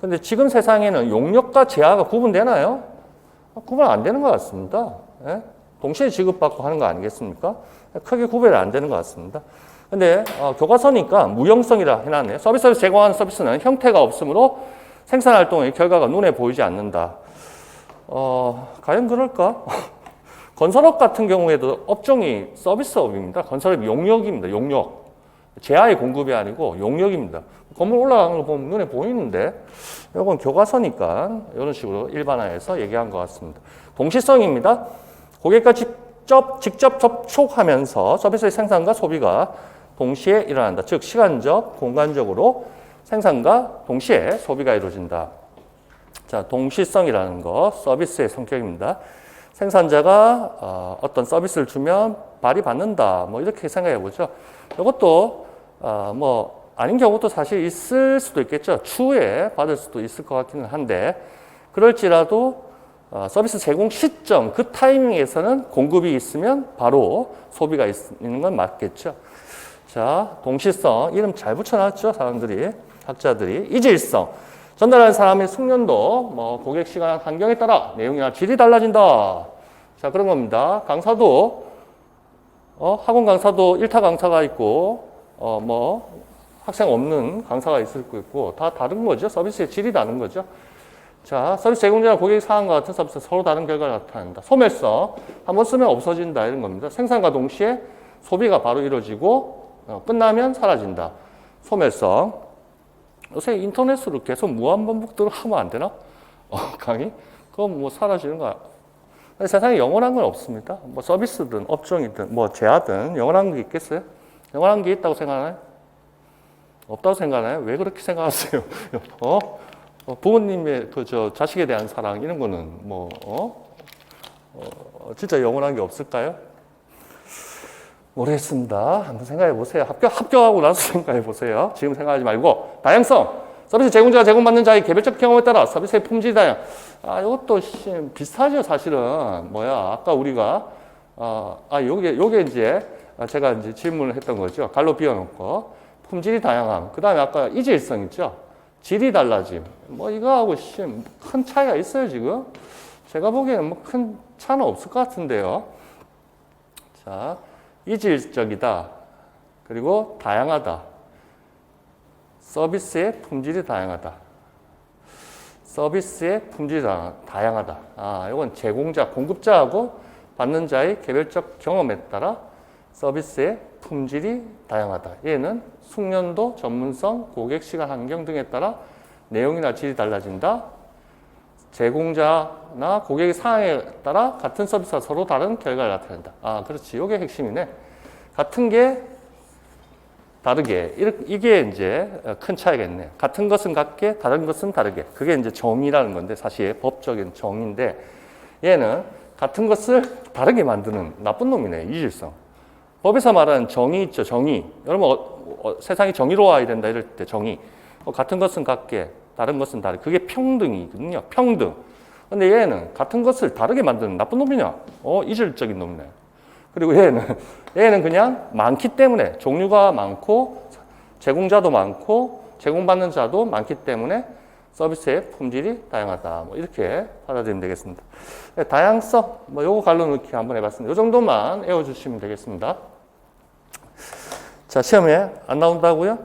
[SPEAKER 1] 근데 지금 세상에는 용역과 재하가 구분되나요? 구분 안 되는 것 같습니다. 예? 동시에 지급받고 하는 거 아니겠습니까? 크게 구별이 안 되는 것 같습니다. 근데 교과서니까 무형성이라 해놨네요. 서비스를 제공하는 서비스는 형태가 없으므로 생산활동의 결과가 눈에 보이지 않는다. 과연 그럴까? 건설업 같은 경우에도 업종이 서비스업입니다. 건설업이 용역입니다. 용역. 재하의 공급이 아니고 용역입니다. 건물 올라가는 거 보면 눈에 보이는데 이건 교과서니까 이런 식으로 일반화해서 얘기한 것 같습니다. 동시성입니다. 고객과 직접 접촉하면서 서비스의 생산과 소비가 동시에 일어난다. 즉 시간적, 공간적으로 생산과 동시에 소비가 이루어진다. 자, 동시성이라는 거 서비스의 성격입니다. 생산자가 어떤 서비스를 주면 발휘받는다. 뭐 이렇게 생각해 보죠. 이것도 뭐 아닌 경우도 사실 있을 수도 있겠죠. 추후에 받을 수도 있을 것 같기는 한데 그럴지라도 서비스 제공 시점 그 타이밍에서는 공급이 있으면 바로 소비가 있는 건 맞겠죠. 자, 동시성 이름 잘 붙여놨죠. 사람들이 학자들이. 이질성 전달하는 사람의 숙련도 뭐 고객 시간 환경에 따라 내용이나 질이 달라진다. 자, 그런 겁니다. 강사도 학원 강사도 1타 강사가 있고 뭐 학생 없는 강사가 있을 거 있고 다 다른 거죠. 서비스의 질이 다른 거죠. 자, 서비스 제공자와 고객 사항과 같은 서비스 서로 다른 결과를 나타낸다. 소멸성 한번 쓰면 없어진다 이런 겁니다. 생산과 동시에 소비가 바로 이루어지고 끝나면 사라진다. 소멸성. 요새 인터넷으로 계속 무한반복들을 하면 안 되나? 강의? 그건 뭐 사라지는 거야. 세상에 영원한 건 없습니다. 뭐 서비스든 업종이든 뭐 재하든 영원한 게 있겠어요? 영원한 게 있다고 생각하나요? 없다고 생각하나요? 왜 그렇게 생각하세요? 부모님의 자식에 대한 사랑 이런 거는 뭐 진짜 영원한 게 없을까요? 모르겠습니다. 한번 생각해 보세요. 합격하고 나서 생각해 보세요. 지금 생각하지 말고. 다양성. 서비스 제공자가 제공받는 자의 개별적 경험에 따라 서비스의 품질이 다양. 이것도 비슷하죠, 사실은. 아까 우리가 요게 이제 제가 이제 질문을 했던 거죠. 갈로 비워놓고 품질이 다양함. 그다음에 아까 이질성 있죠. 질이 달라짐. 이거하고 큰 차이가 있어요, 지금. 제가 보기에는 뭐 큰 차는 없을 것 같은데요. 자. 이질적이다. 그리고 다양하다. 서비스의 품질이 다양하다. 서비스의 품질이 다양하다. 이건 제공자, 공급자하고 받는 자의 개별적 경험에 따라 서비스의 품질이 다양하다. 얘는 숙련도, 전문성, 고객 시간 환경 등에 따라 내용이나 질이 달라진다. 제공자나 고객의 상황에 따라 같은 서비스가 서로 다른 결과를 나타낸다. 그렇지. 이게 핵심이네. 같은 게 다르게. 이게 이제 큰 차이가 있네. 같은 것은 같게, 다른 것은 다르게. 그게 이제 정의라는 건데, 사실 법적인 정의인데, 얘는 같은 것을 다르게 만드는 나쁜 놈이네. 이질성. 법에서 말하는 정의 있죠, 정의. 여러분, 세상이 정의로워야 된다 이럴 때 정의. 같은 것은 같게, 다른 것은 다르게. 그게 평등이거든요. 평등. 근데 얘는 같은 것을 다르게 만드는 나쁜 놈이냐? 이질적인 놈이네. 그리고 얘는 그냥 많기 때문에 종류가 많고 제공자도 많고 제공받는 자도 많기 때문에 서비스의 품질이 다양하다. 이렇게 받아들이면 되겠습니다. 다양성, 요거 갈로 넣기 한번 해봤습니다. 이 정도만 외워주시면 되겠습니다. 자, 시험에 안 나온다고요?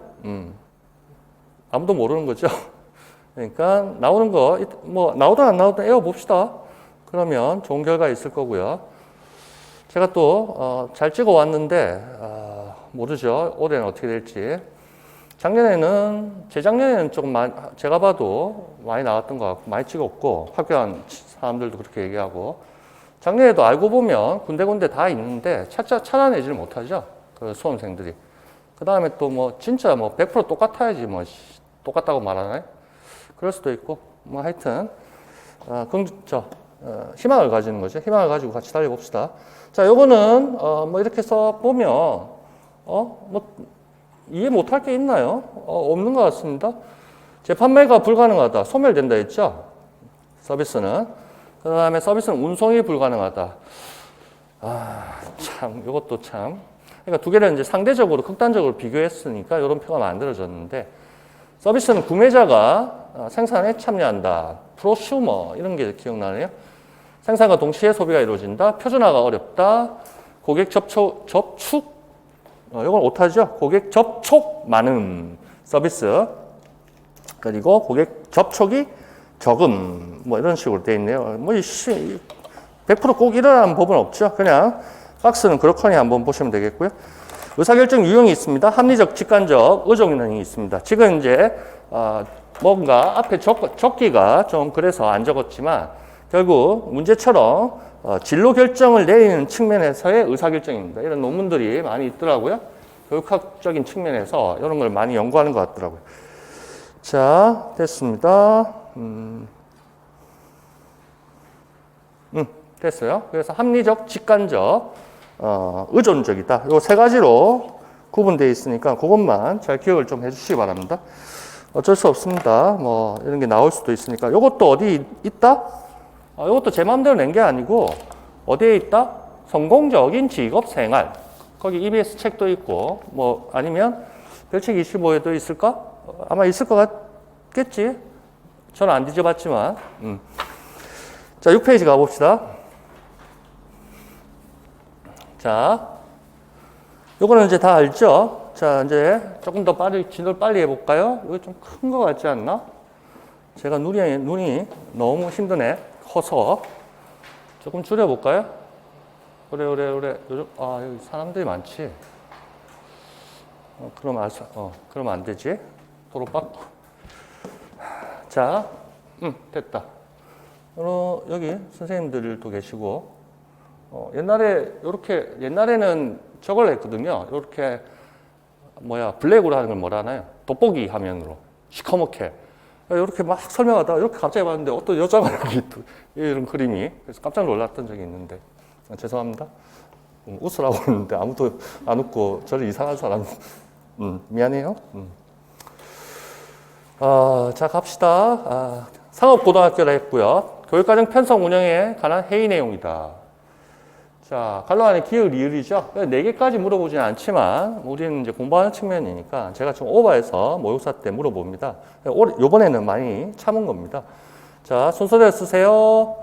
[SPEAKER 1] 아무도 모르는 거죠. 그러니까 나오는 거, 뭐 나오든 안 나오든 애워봅시다. 그러면 좋은 결과 있을 거고요. 제가 또 잘 찍어 왔는데 모르죠. 올해는 어떻게 될지. 재작년에는 조금 제가 봐도 많이 나왔던 것 같고 많이 찍었고 학교 간 사람들도 그렇게 얘기하고 작년에도 알고 보면 군데군데 다 있는데 찾아내지를 못하죠. 그 수험생들이. 그 다음에 또 뭐 진짜 뭐 100% 똑같아야지 뭐 똑같다고 말하나요? 그럴 수도 있고 뭐 하여튼 희망을 가지는 거죠. 희망을 가지고 같이 달려봅시다. 자, 요거는 뭐 이렇게 써 보면 뭐 이해 못할 게 있나요? 없는 것 같습니다. 재판매가 불가능하다. 소멸된다 했죠? 서비스는. 그 다음에 서비스는 운송이 불가능하다. 참, 이것도 참. 그러니까 두 개를 이제 상대적으로, 극단적으로 비교했으니까 이런 표가 만들어졌는데, 서비스는 구매자가 생산에 참여한다. 프로슈머, 이런 게 기억나네요. 생산과 동시에 소비가 이루어진다. 표준화가 어렵다. 고객 접촉, 이건 오타죠. 고객 접촉 많은 서비스. 그리고 고객 접촉이 적음. 뭐 이런 식으로 돼 있네요. 뭐 100%꼭 일어나는 법은 없죠. 그냥 박스는 그렇거니 한번 보시면 되겠고요. 의사결정 유형이 있습니다. 합리적, 직관적, 의존 기능이 있습니다. 지금 이제 뭔가 앞에 적기가 좀 그래서 안 적었지만 결국 문제처럼 진로 결정을 내리는 측면에서의 의사결정입니다. 이런 논문들이 많이 있더라고요. 교육학적인 측면에서 이런 걸 많이 연구하는 것 같더라고요. 자, 됐습니다. 됐어요. 그래서 합리적, 직관적, 의존적이다. 요 세 가지로 구분되어 있으니까 그것만 잘 기억을 좀 해주시기 바랍니다. 어쩔 수 없습니다. 뭐 이런 게 나올 수도 있으니까. 요것도 어디 있다? 이것도 제 마음대로 낸 게 아니고 어디에 있다? 성공적인 직업 생활. 거기 EBS 책도 있고 뭐 아니면 별책 25에도 있을까? 아마 있을 것 같겠지. 저는 안 뒤져봤지만. 자, 6페이지 가봅시다. 자, 요거는 이제 다 알죠? 자, 이제 조금 더 진도를 빨리 해볼까요? 이거 좀 큰 거 같지 않나? 제가 눈이 너무 힘드네. 커서. 조금 줄여볼까요? 그래. 요즘, 여기 사람들이 많지. 그럼 안 되지. 도로 빡고. 자, 됐다. 여기 선생님들도 계시고, 옛날에는 저걸 했거든요. 이렇게, 블랙으로 하는 걸 뭐라 하나요? 돋보기 화면으로. 시커멓게. 이렇게 막 설명하다가 이렇게 갑자기 봤는데 어떤 여자가 여기 또 이런 그림이. 그래서 깜짝 놀랐던 적이 있는데. 죄송합니다. 웃으라고 했는데 아무도 안 웃고 저를 이상한 사람. 미안해요. 자, 갑시다. 상업고등학교라 했고요. 교육과정 편성 운영에 관한 회의 내용이다. 자, 갈로 안에 기을, 리을이죠. 4개까지 물어보진 않지만 우리는 이제 공부하는 측면이니까 제가 좀 오버해서 모의고사 때 물어봅니다. 요번에는 많이 참은 겁니다. 자, 순서대로 쓰세요.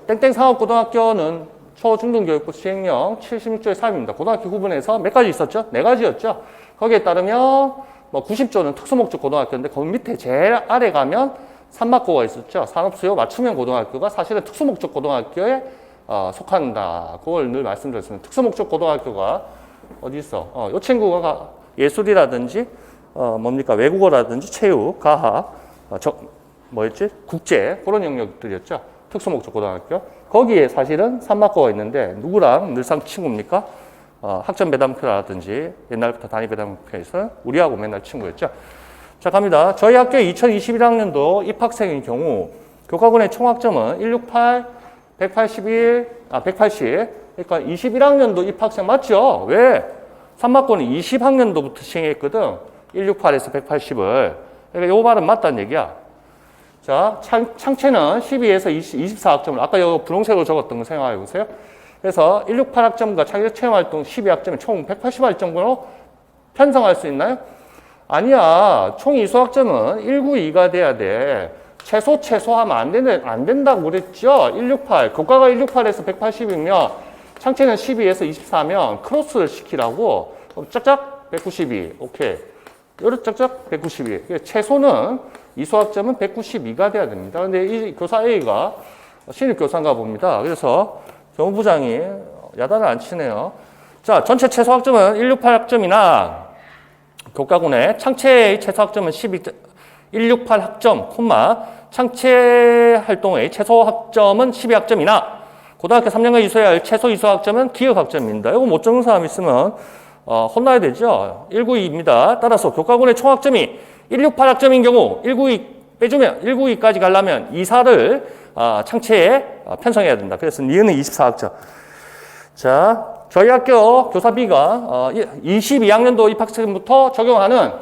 [SPEAKER 1] 땡땡 상업고등학교는 초중등교육부 시행령 76조의 3입니다. 고등학교 구분해서 몇 가지 있었죠? 4가지였죠. 거기에 따르면 90조는 특수목적 고등학교인데 그 밑에 제일 아래 가면 산막고가 있었죠. 산업수요 맞춤형 고등학교가 사실은 특수목적 고등학교에 속한다. 그걸 늘 말씀드렸습니다. 특수목적 고등학교가 어디 있어? 이 친구가 예술이라든지 외국어라든지 체육, 과학, 국제 그런 영역들이었죠. 특수목적 고등학교. 거기에 사실은 산막고가 있는데 누구랑 늘상 친구입니까? 학점 배당표라든지 옛날부터 단위 배당표에서 우리하고 맨날 친구였죠. 자, 갑니다. 저희 학교의 2021학년도 입학생의 경우 교과군의 총학점은 168, 180. 그러니까 21학년도 입학생 맞죠? 왜? 산막고는 20학년도부터 시행했거든. 168에서 180을. 그러니까 요 말은 맞다는 얘기야. 자, 창체는 12에서 24학점을 아까 요 분홍색으로 적었던 거 생각해 보세요. 그래서 168학점과 창의적 체험활동 12학점이 총 180학점으로 편성할 수 있나요? 아니야. 총 이수학점은 192가 돼야 돼. 최소하면 안 된다고 그랬죠? 168. 교과가 168에서 180이면 창체는 12에서 24면 크로스를 시키라고 짝짝 192. 오케이. 요래 짝짝 192. 최소는 이 수학점은 192가 돼야 됩니다. 근데 이 교사 A가 신입 교사인가 봅니다. 그래서 교무부장이 야단을 안 치네요. 자, 전체 최소 학점은 168학점이나 교과군의 창체의 최소 학점은 168학점, 창체 활동의 최소 학점은 12학점이나 고등학교 3년간 이수해야 할 최소 이수 학점은 기억 학점입니다. 이거 못 적는 사람 있으면 혼나야 되죠. 192입니다. 따라서 교과군의 총 학점이 168학점인 경우 192 빼주면 192까지 가려면 이사를 창체에 편성해야 된다. 그래서 니은은 24학점. 자, 저희 학교 교사 B가 22학년도 입학생부터 적용하는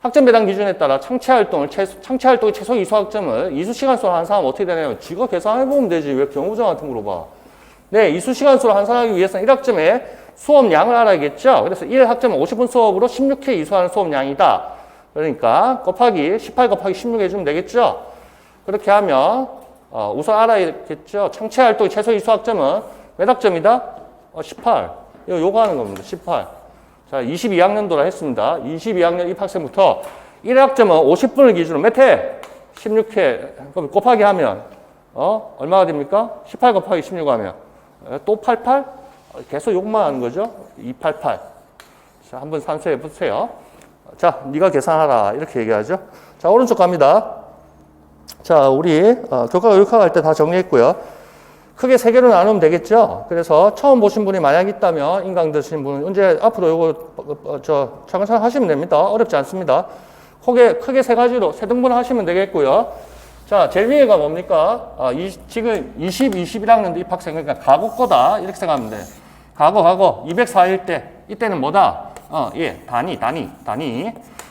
[SPEAKER 1] 학점 배당 기준에 따라 창체 활동의 최소 이수 학점을 이수 시간수로 환산하면 어떻게 되냐면 지가 계산해 보면 되지. 왜 교무부장한테 물어봐? 네, 이수 시간수로 환산하기 위해서는 1학점의 수업량을 알아야겠죠. 그래서 1학점은 50분 수업으로 16회 이수하는 수업량이다. 그러니까 곱하기 18 곱하기 16 해주면 되겠죠. 그렇게 하면 우선 알아야겠죠. 창체 활동의 최소 이수 학점은 몇 학점이다? 18. 요거 하는 겁니다. 18. 자, 22학년도라 했습니다. 22학년 입학생부터 1학점은 50분을 기준으로 몇 회? 16회. 그럼 곱하기 하면 얼마가 됩니까? 18 곱하기 16 하면 또 88? 계속 욕만 하는 거죠. 288. 자, 한번 산수해 보세요. 자, 네가 계산하라. 이렇게 얘기하죠. 자, 오른쪽 갑니다. 자, 우리 교과 교육학할 때 다 정리했고요. 크게 세 개로 나누면 되겠죠. 그래서 처음 보신 분이 만약 있다면 인강 드신 분은 언제 앞으로 요거 차근차근 하시면 됩니다. 어렵지 않습니다. 크게 세 가지로 세 등분 하시면 되겠고요. 자, 제일 위에가 뭡니까? 지금 21학년도 입학생 그러니까 과거 거다 이렇게 생각하면 돼. 과거 204일 때 이때는 뭐다? 단위.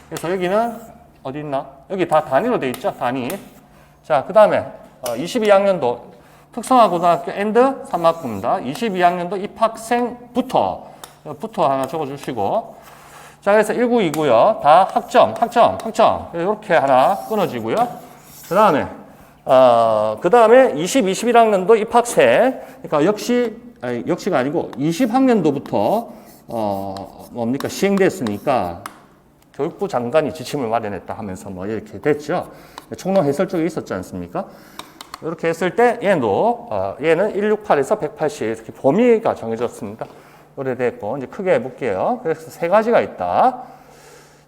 [SPEAKER 1] 그래서 여기는 어디 있나? 여기 다 단위로 돼 있죠. 단위. 자, 그 다음에 22학년도 특성화고등학교 앤드 3학부입니다. 22학년도 입학생부터 하나 적어주시고 자, 그래서 19이고요. 다 학점 이렇게 하나 끊어지고요. 그 다음에 21학년도 입학생 그러니까 역시가 아니고 20학년도부터 뭡니까 시행됐으니까 교육부 장관이 지침을 마련했다 하면서 뭐 이렇게 됐죠. 총론 해설 쪽에 있었지 않습니까? 이렇게 했을 때 얘는 168에서 180 이렇게 범위가 정해졌습니다. 오래됐고 이제 크게 해볼게요. 그래서 세 가지가 있다.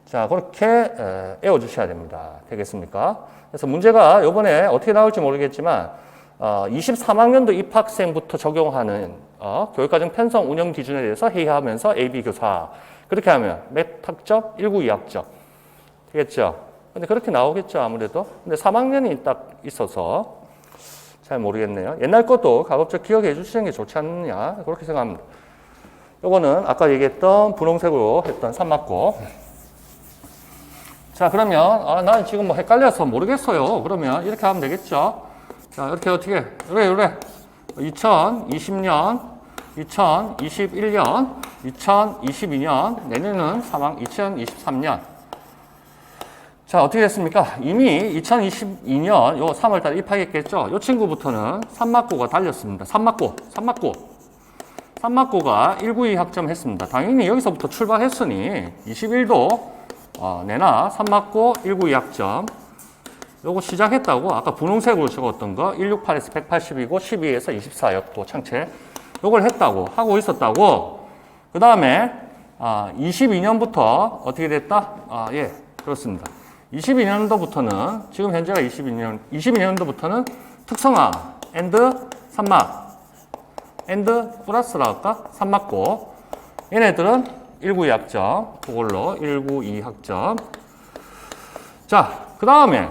[SPEAKER 1] 자, 그렇게 외워주셔야 됩니다. 되겠습니까? 그래서 문제가 이번에 어떻게 나올지 모르겠지만 23학년도 입학생부터 적용하는 교육과정 편성 운영 기준에 대해서 회의하면서 AB 교사 그렇게 하면 몇 학점? 192학점 되겠죠? 근데 그렇게 나오겠죠 아무래도. 근데 3학년이 딱 있어서 잘 모르겠네요. 옛날 것도 가급적 기억해 주시는 게 좋지 않느냐 그렇게 생각합니다. 요거는 아까 얘기했던 분홍색으로 했던 3맞고 자, 그러면 나는 지금 뭐 헷갈려서 모르겠어요. 그러면 이렇게 하면 되겠죠. 자, 이렇게 어떻게 그래 2020년 2021년 2022년 내년은 2023년 자, 어떻게 됐습니까? 이미 2022년 요 3월달에 입학했겠죠. 요 친구부터는 3맞고가 달렸습니다. 3맞고가 192 학점 했습니다. 당연히 여기서부터 출발했으니 21도 내나 3맞고 192 학점 요거 시작했다고 아까 분홍색으로 적었던 거 168에서 180이고 12에서 24였고 창체 요걸 했다고 하고 있었다고. 그 다음에 22년부터 어떻게 됐다? 예, 그렇습니다. 22년도부터는 지금 현재가 22년도부터는 특성화 앤드 3맞 앤드 플러스라 할까? 3맞고 얘네들은 192 학점 그걸로 192 학점. 자, 그 다음에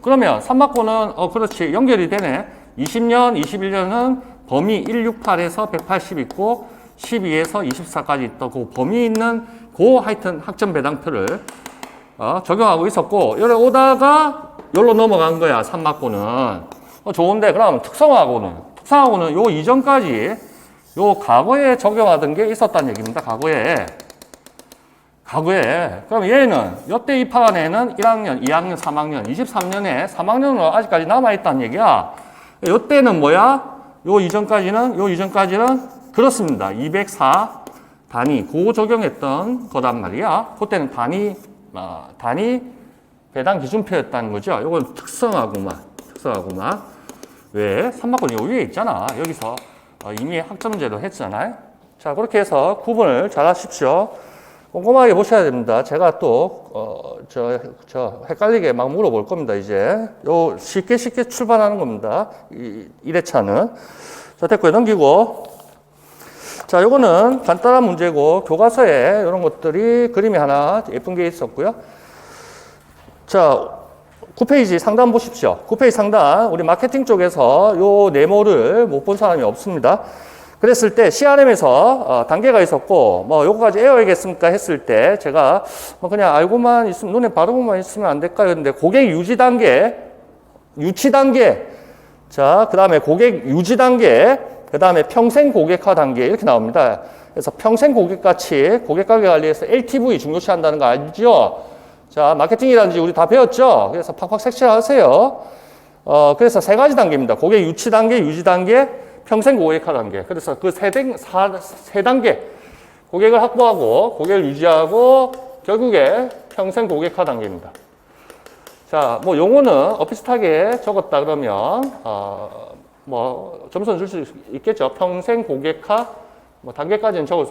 [SPEAKER 1] 그러면 3맞고는 그렇지 연결이 되네. 20년 21년은 범위 168에서 180 있고 12에서 24까지 있다. 그 범위 있는 하여튼 학점 배당표를 적용하고 있었고 여기 오다가 여기로 넘어간 거야. 3맞고는 좋은데 그럼 특성화고는 요 이전까지 요 과거에 적용하던 게 있었다는 얘기입니다. 과거에. 그럼 얘는 요때 입학한 애는 1학년, 2학년, 3학년, 23년에 3학년으로 아직까지 남아있다는 얘기야. 요때는 뭐야? 요 이전까지는 그렇습니다. 204 단위, 그거 적용했던 거단 말이야. 그때는 단위 배당 기준표였다는 거죠. 이건 특성하고만. 왜? 3번권 요 위에 있잖아. 여기서 이미 학점제도 했잖아요. 자, 그렇게 해서 구분을 잘 하십시오. 꼼꼼하게 보셔야 됩니다. 제가 또, 헷갈리게 막 물어볼 겁니다, 이제. 요, 쉽게 출발하는 겁니다. 1회차는. 자, 됐고요. 넘기고. 자, 요거는 간단한 문제고, 교과서에 이런 것들이 그림이 하나 예쁜 게 있었고요. 자, 9페이지 상단 보십시오. 9페이지 상단, 우리 마케팅 쪽에서 요 네모를 못 본 사람이 없습니다. 그랬을 때 CRM에서 단계가 있었고, 뭐 요거까지 외워야겠습니까 했을 때 제가 그냥 알고만 있으면, 눈에 바르고만 있으면 안 될까요? 근데 고객 유치 단계, 자, 그 다음에 고객 유지 단계, 그 다음에 평생 고객화 단계 이렇게 나옵니다. 그래서 평생 고객같이 고객 가격 관리에서 LTV 중요시 한다는 거 알죠? 자, 마케팅이라든지 우리 다 배웠죠? 그래서 팍팍 색칠하세요. 그래서 세 가지 단계입니다. 고객 유치 단계, 유지 단계, 평생 고객화 단계. 그래서 그 세 단계. 고객을 확보하고, 고객을 유지하고, 결국에 평생 고객화 단계입니다. 자, 뭐 용어는 비슷하게 적었다 그러면, 뭐 점수는 줄 수 있겠죠. 평생 고객화, 뭐 단계까지는 적을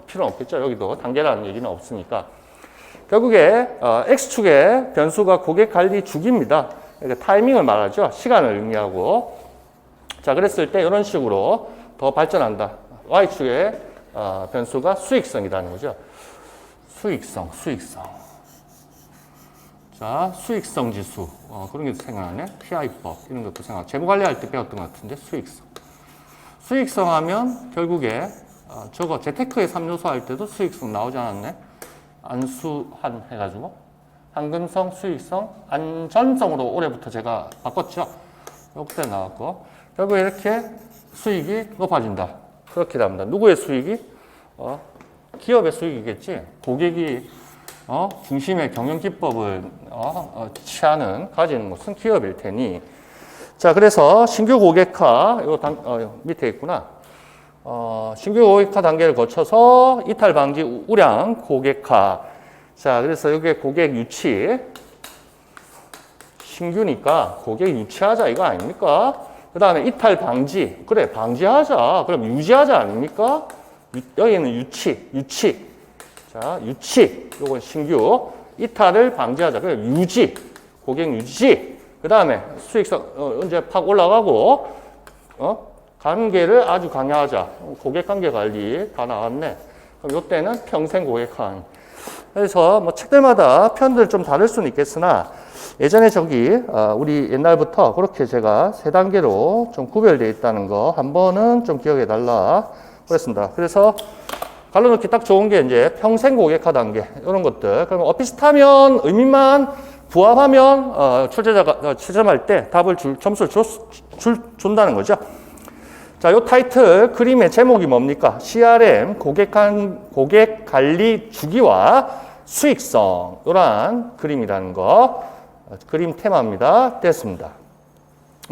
[SPEAKER 1] 필요는 없겠죠. 여기도 단계라는 얘기는 없으니까. 결국에 X축의 변수가 고객 관리 주기입니다. 그러니까 타이밍을 말하죠. 시간을 의미하고. 자, 그랬을 때 이런 식으로 더 발전한다. Y축의 변수가 수익성이라는 거죠. 수익성. 자, 수익성 지수. 그런 게 생각나네. PI법. 이런 것도 생각. 재무 관리할 때 배웠던 것 같은데, 수익성. 수익성 하면 결국에 저거 재테크의 3요소 할 때도 수익성 나오지 않았네. 안수한 해가지고. 황금성, 수익성, 안전성으로 올해부터 제가 바꿨죠. 이때 나왔고. 결국에 이렇게 수익이 높아진다. 그렇게 됩니다. 누구의 수익이? 기업의 수익이겠지. 고객이 중심의 경영 기법을 가지는 것은 기업일 테니. 자, 그래서 신규 고객화, 밑에 있구나. 신규 고객화 단계를 거쳐서 이탈 방지 우량 고객화. 자, 그래서 여기에 고객 유치. 신규니까 고객 유치하자 이거 아닙니까? 그 다음에 이탈 방지. 그래, 방지하자. 그럼 유지하자 아닙니까? 여기는 유치. 자, 유치. 요건 신규. 이탈을 방지하자. 그래, 유지. 고객 유지. 그 다음에 수익성, 이제 팍 올라가고, 관계를 아주 강화하자. 고객 관계 관리 다 나왔네. 그럼 요때는 평생 고객화. 그래서 뭐 책들마다 표현들 좀 다를 수는 있겠으나, 예전에 우리 옛날부터 그렇게 제가 세 단계로 좀 구별되어 있다는 거 한 번은 좀 기억해 달라 그랬습니다. 그래서 갈라놓기 딱 좋은 게 이제 평생 고객화 단계 이런 것들. 그러면 비슷하면 의미만 부합하면 출제자가 채점할 때 답을 점수를 준다는 거죠. 자, 요 타이틀 그림의 제목이 뭡니까? CRM 고객 관리 주기와 수익성 이런 그림이라는 거. 그림 테마입니다. 됐습니다.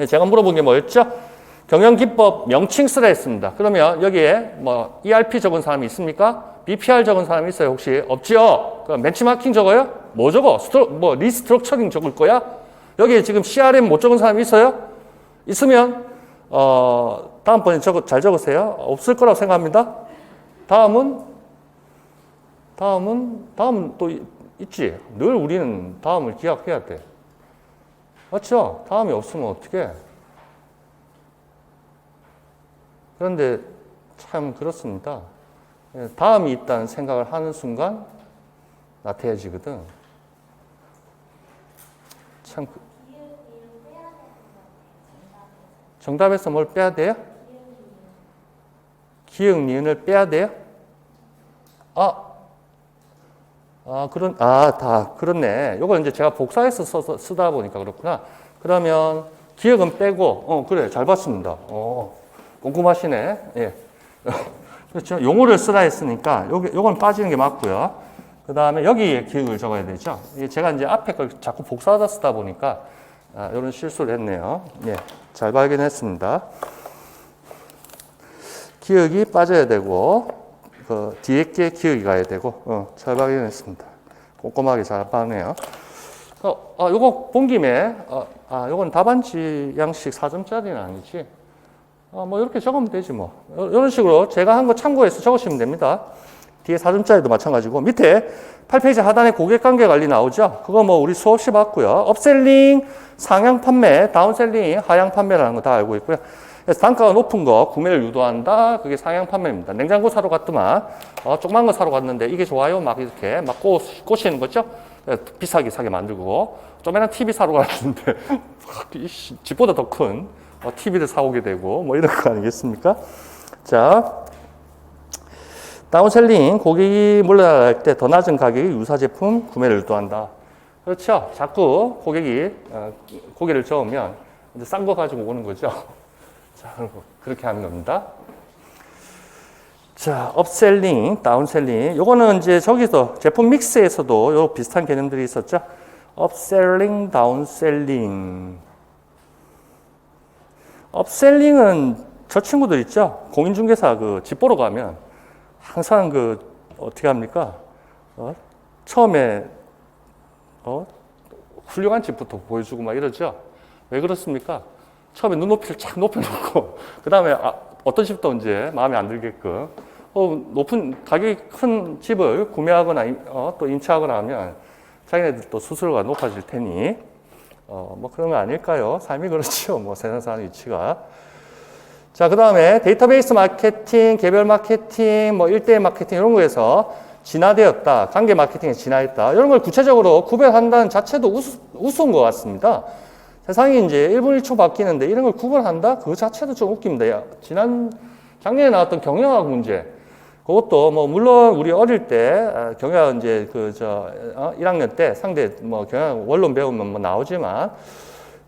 [SPEAKER 1] 제가 물어본 게 뭐였죠? 경영기법 명칭 쓰라 했습니다. 그러면 여기에 뭐 ERP 적은 사람이 있습니까? BPR 적은 사람이 있어요? 혹시? 없죠? 그럼 벤치마킹 적어요? 뭐 적어? 리스트럭처링 적을 거야? 여기에 지금 CRM 못 적은 사람이 있어요? 있으면 다음번에 잘 적으세요. 없을 거라고 생각합니다. 다음은 또 있지. 늘 우리는 다음을 기약해야 돼. 맞죠? 다음이 없으면 어떡해? 그런데 참 그렇습니다. 다음이 있다는 생각을 하는 순간 나태해지거든. 참 정답에서 뭘 빼야 돼요? 기역, 니은을 빼야 돼요? 다 그렇네. 요걸 이제 제가 복사해서 쓰다 보니까 그렇구나. 그러면 기역은 빼고, 그래, 잘 봤습니다. 꼼꼼하시네. 예. 그렇죠. 용어를 쓰라 했으니까 요건 빠지는 게 맞고요. 그 다음에 여기에 기억을 적어야 되죠. 제가 이제 앞에 걸 자꾸 복사하다 쓰다 보니까 이런 실수를 했네요. 예. 잘 발견했습니다. 기억이 빠져야 되고, 그 뒤에 게 기억이 가야 되고, 잘 발견했습니다. 꼼꼼하게 잘 봤네요. 요거 본 김에, 요건 답안지 양식 4점짜리는 아니지. 뭐 이렇게 적으면 되지 뭐. 이런 식으로 제가 한 거 참고해서 적으시면 됩니다. 뒤에 4점짜리도 마찬가지고, 밑에 8페이지 하단에 고객관계 관리 나오죠? 그거 뭐 우리 수없이 봤고요. 업셀링, 상향 판매, 다운셀링, 하향 판매라는 거 다 알고 있고요. 그래서 단가가 높은 거 구매를 유도한다. 그게 상향 판매입니다. 냉장고 사러 갔더만, 조그만 거 사러 갔는데 이게 좋아요? 막 이렇게 막 꼬시는 거죠? 비싸게 사게 만들고, 조그만 TV 사러 갔는데, 집보다 더 큰 TV를 사오게 되고, 뭐 이런 거 아니겠습니까? 자, 다운셀링, 고객이 물러날 때 더 낮은 가격의 유사 제품 구매를 유도한다. 그렇죠? 자꾸 고객이 고개를 저으면 싼 거 가지고 오는 거죠. 자, 그렇게 하는 겁니다. 자, 업셀링, 다운셀링. 요거는 이제 저기서 제품 믹스에서도 요 비슷한 개념들이 있었죠. 업셀링, 다운셀링. 업셀링은 저 친구들 있죠. 공인중개사 그 집 보러 가면 항상 그 어떻게 합니까? 처음에 훌륭한 집부터 보여주고 막 이러죠. 왜 그렇습니까? 처음에 눈높이를 착 높여놓고 그 다음에 어떤 집도 이제 마음에 안 들게끔 높은 가격이 큰 집을 구매하거나 또 임차하거나 하면 자기네들 또 수수료가 높아질 테니 뭐 그런 거 아닐까요? 삶이 그렇죠. 뭐 세상 사는 위치가. 자, 그 다음에 데이터베이스 마케팅, 개별 마케팅, 뭐 1대1 마케팅 이런 거에서 진화되었다. 관계 마케팅에 진화했다. 이런 걸 구체적으로 구별한다는 자체도 우스운 것 같습니다. 세상이 이제 1분 1초 바뀌는데 이런 걸 구별한다? 그 자체도 좀 웃깁니다. 작년에 나왔던 경영학 문제. 그것도 뭐 물론 우리 어릴 때 경영학 이제 1학년 때 상대 뭐 경영학 원론 배우면 뭐 나오지만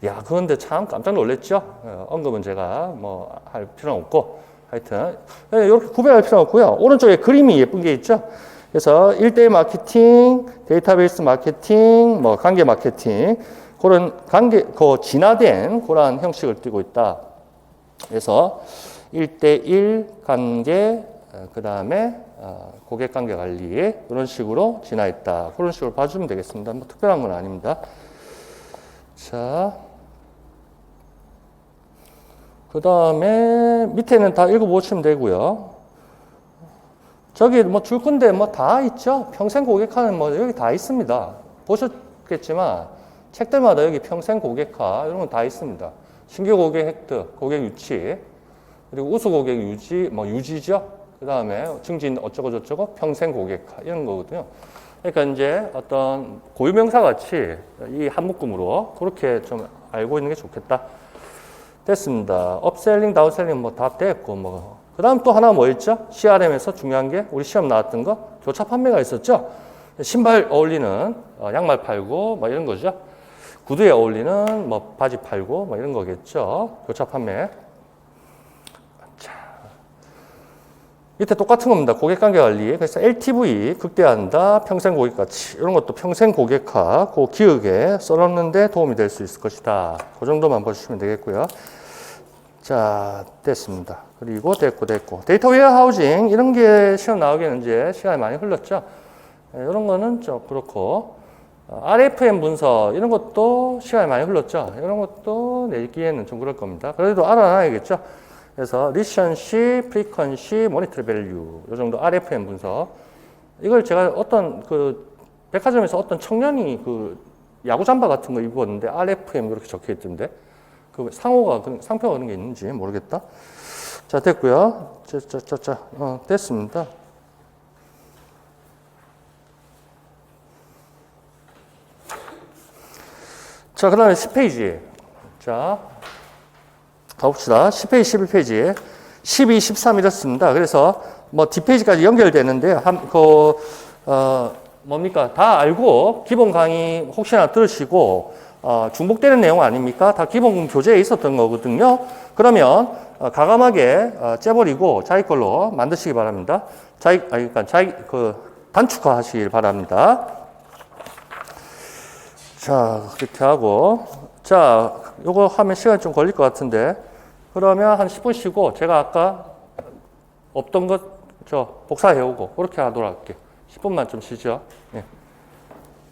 [SPEAKER 1] 야, 그런데 참 깜짝 놀랐죠? 언급은 제가 뭐 할 필요는 없고 하여튼 이렇게 구별할 필요는 없고요. 오른쪽에 그림이 예쁜 게 있죠? 그래서 1대1 마케팅, 데이터베이스 마케팅, 뭐 관계 마케팅 그런 진화된 그러한 형식을 띠고 있다. 그래서 1대1 관계, 그 다음에 고객 관계 관리 이런 식으로 진화했다. 그런 식으로 봐주면 되겠습니다. 뭐 특별한 건 아닙니다. 자, 그 다음에 밑에는 다 읽어보시면 되고요. 저기 뭐 줄 건데 뭐 다 있죠. 평생 고객화는 뭐 여기 다 있습니다. 보셨겠지만 책들마다 여기 평생 고객화 이런 건 다 있습니다. 신규 고객 획득, 고객 유치, 그리고 우수 고객 유지, 뭐 유지죠. 그 다음에 증진 어쩌고 저쩌고 평생 고객화 이런 거거든요. 그러니까 이제 어떤 고유명사 같이 이 한 묶음으로 그렇게 좀 알고 있는 게 좋겠다. 됐습니다. 업셀링, 다운셀링 뭐 다 됐고 뭐. 그 다음 또 하나 뭐 있죠? CRM에서 중요한 게 우리 시험 나왔던 거 교차 판매가 있었죠? 신발 어울리는 양말 팔고 뭐 이런 거죠. 구두에 어울리는 뭐 바지 팔고 뭐 이런 거겠죠. 교차 판매. 자, 밑에 똑같은 겁니다. 고객관계 관리. 그래서 LTV 극대화한다. 평생 고객가치. 이런 것도 평생 고객화. 그 기억에 써놓는데 도움이 될 수 있을 것이다. 그 정도만 보시면 되겠고요. 자, 됐습니다. 그리고 됐고. 데이터 웨어하우징 이런 게 시험 나오기에는 이제 시간이 많이 흘렀죠. 이런 거는 좀 그렇고 RFM 문서 이런 것도 시간이 많이 흘렀죠. 이런 것도 내기에는 좀 그럴 겁니다. 그래도 알아놔야겠죠. 그래서 리션시, 프리퀀시, 모니터리 밸류 이 정도 RFM 문서 이걸 제가 어떤 그 백화점에서 어떤 청년이 그 야구 잠바 같은 거 입었는데 RFM 이렇게 적혀 있던데 그 상호가 상표가 그런 게 있는지 모르겠다. 자, 됐고요. 됐습니다. 자, 그 다음에 10페이지. 자, 가봅시다. 10페이지, 11페이지. 12, 13 이렇습니다. 그래서 뭐 뒷페이지까지 연결되는데, 뭡니까? 다 알고 기본 강의 혹시나 들으시고, 중복되는 내용 아닙니까? 다 기본 교재에 있었던 거거든요. 그러면 과감하게 째버리고 자기 걸로 만드시기 바랍니다. 단축화 하시길 바랍니다. 자, 그렇게 하고. 자, 요거 하면 시간이 좀 걸릴 것 같은데. 그러면 한 10분 쉬고, 제가 아까 없던 것 복사해오고 그렇게 하도록 할게요. 10분만 좀 쉬죠. 예.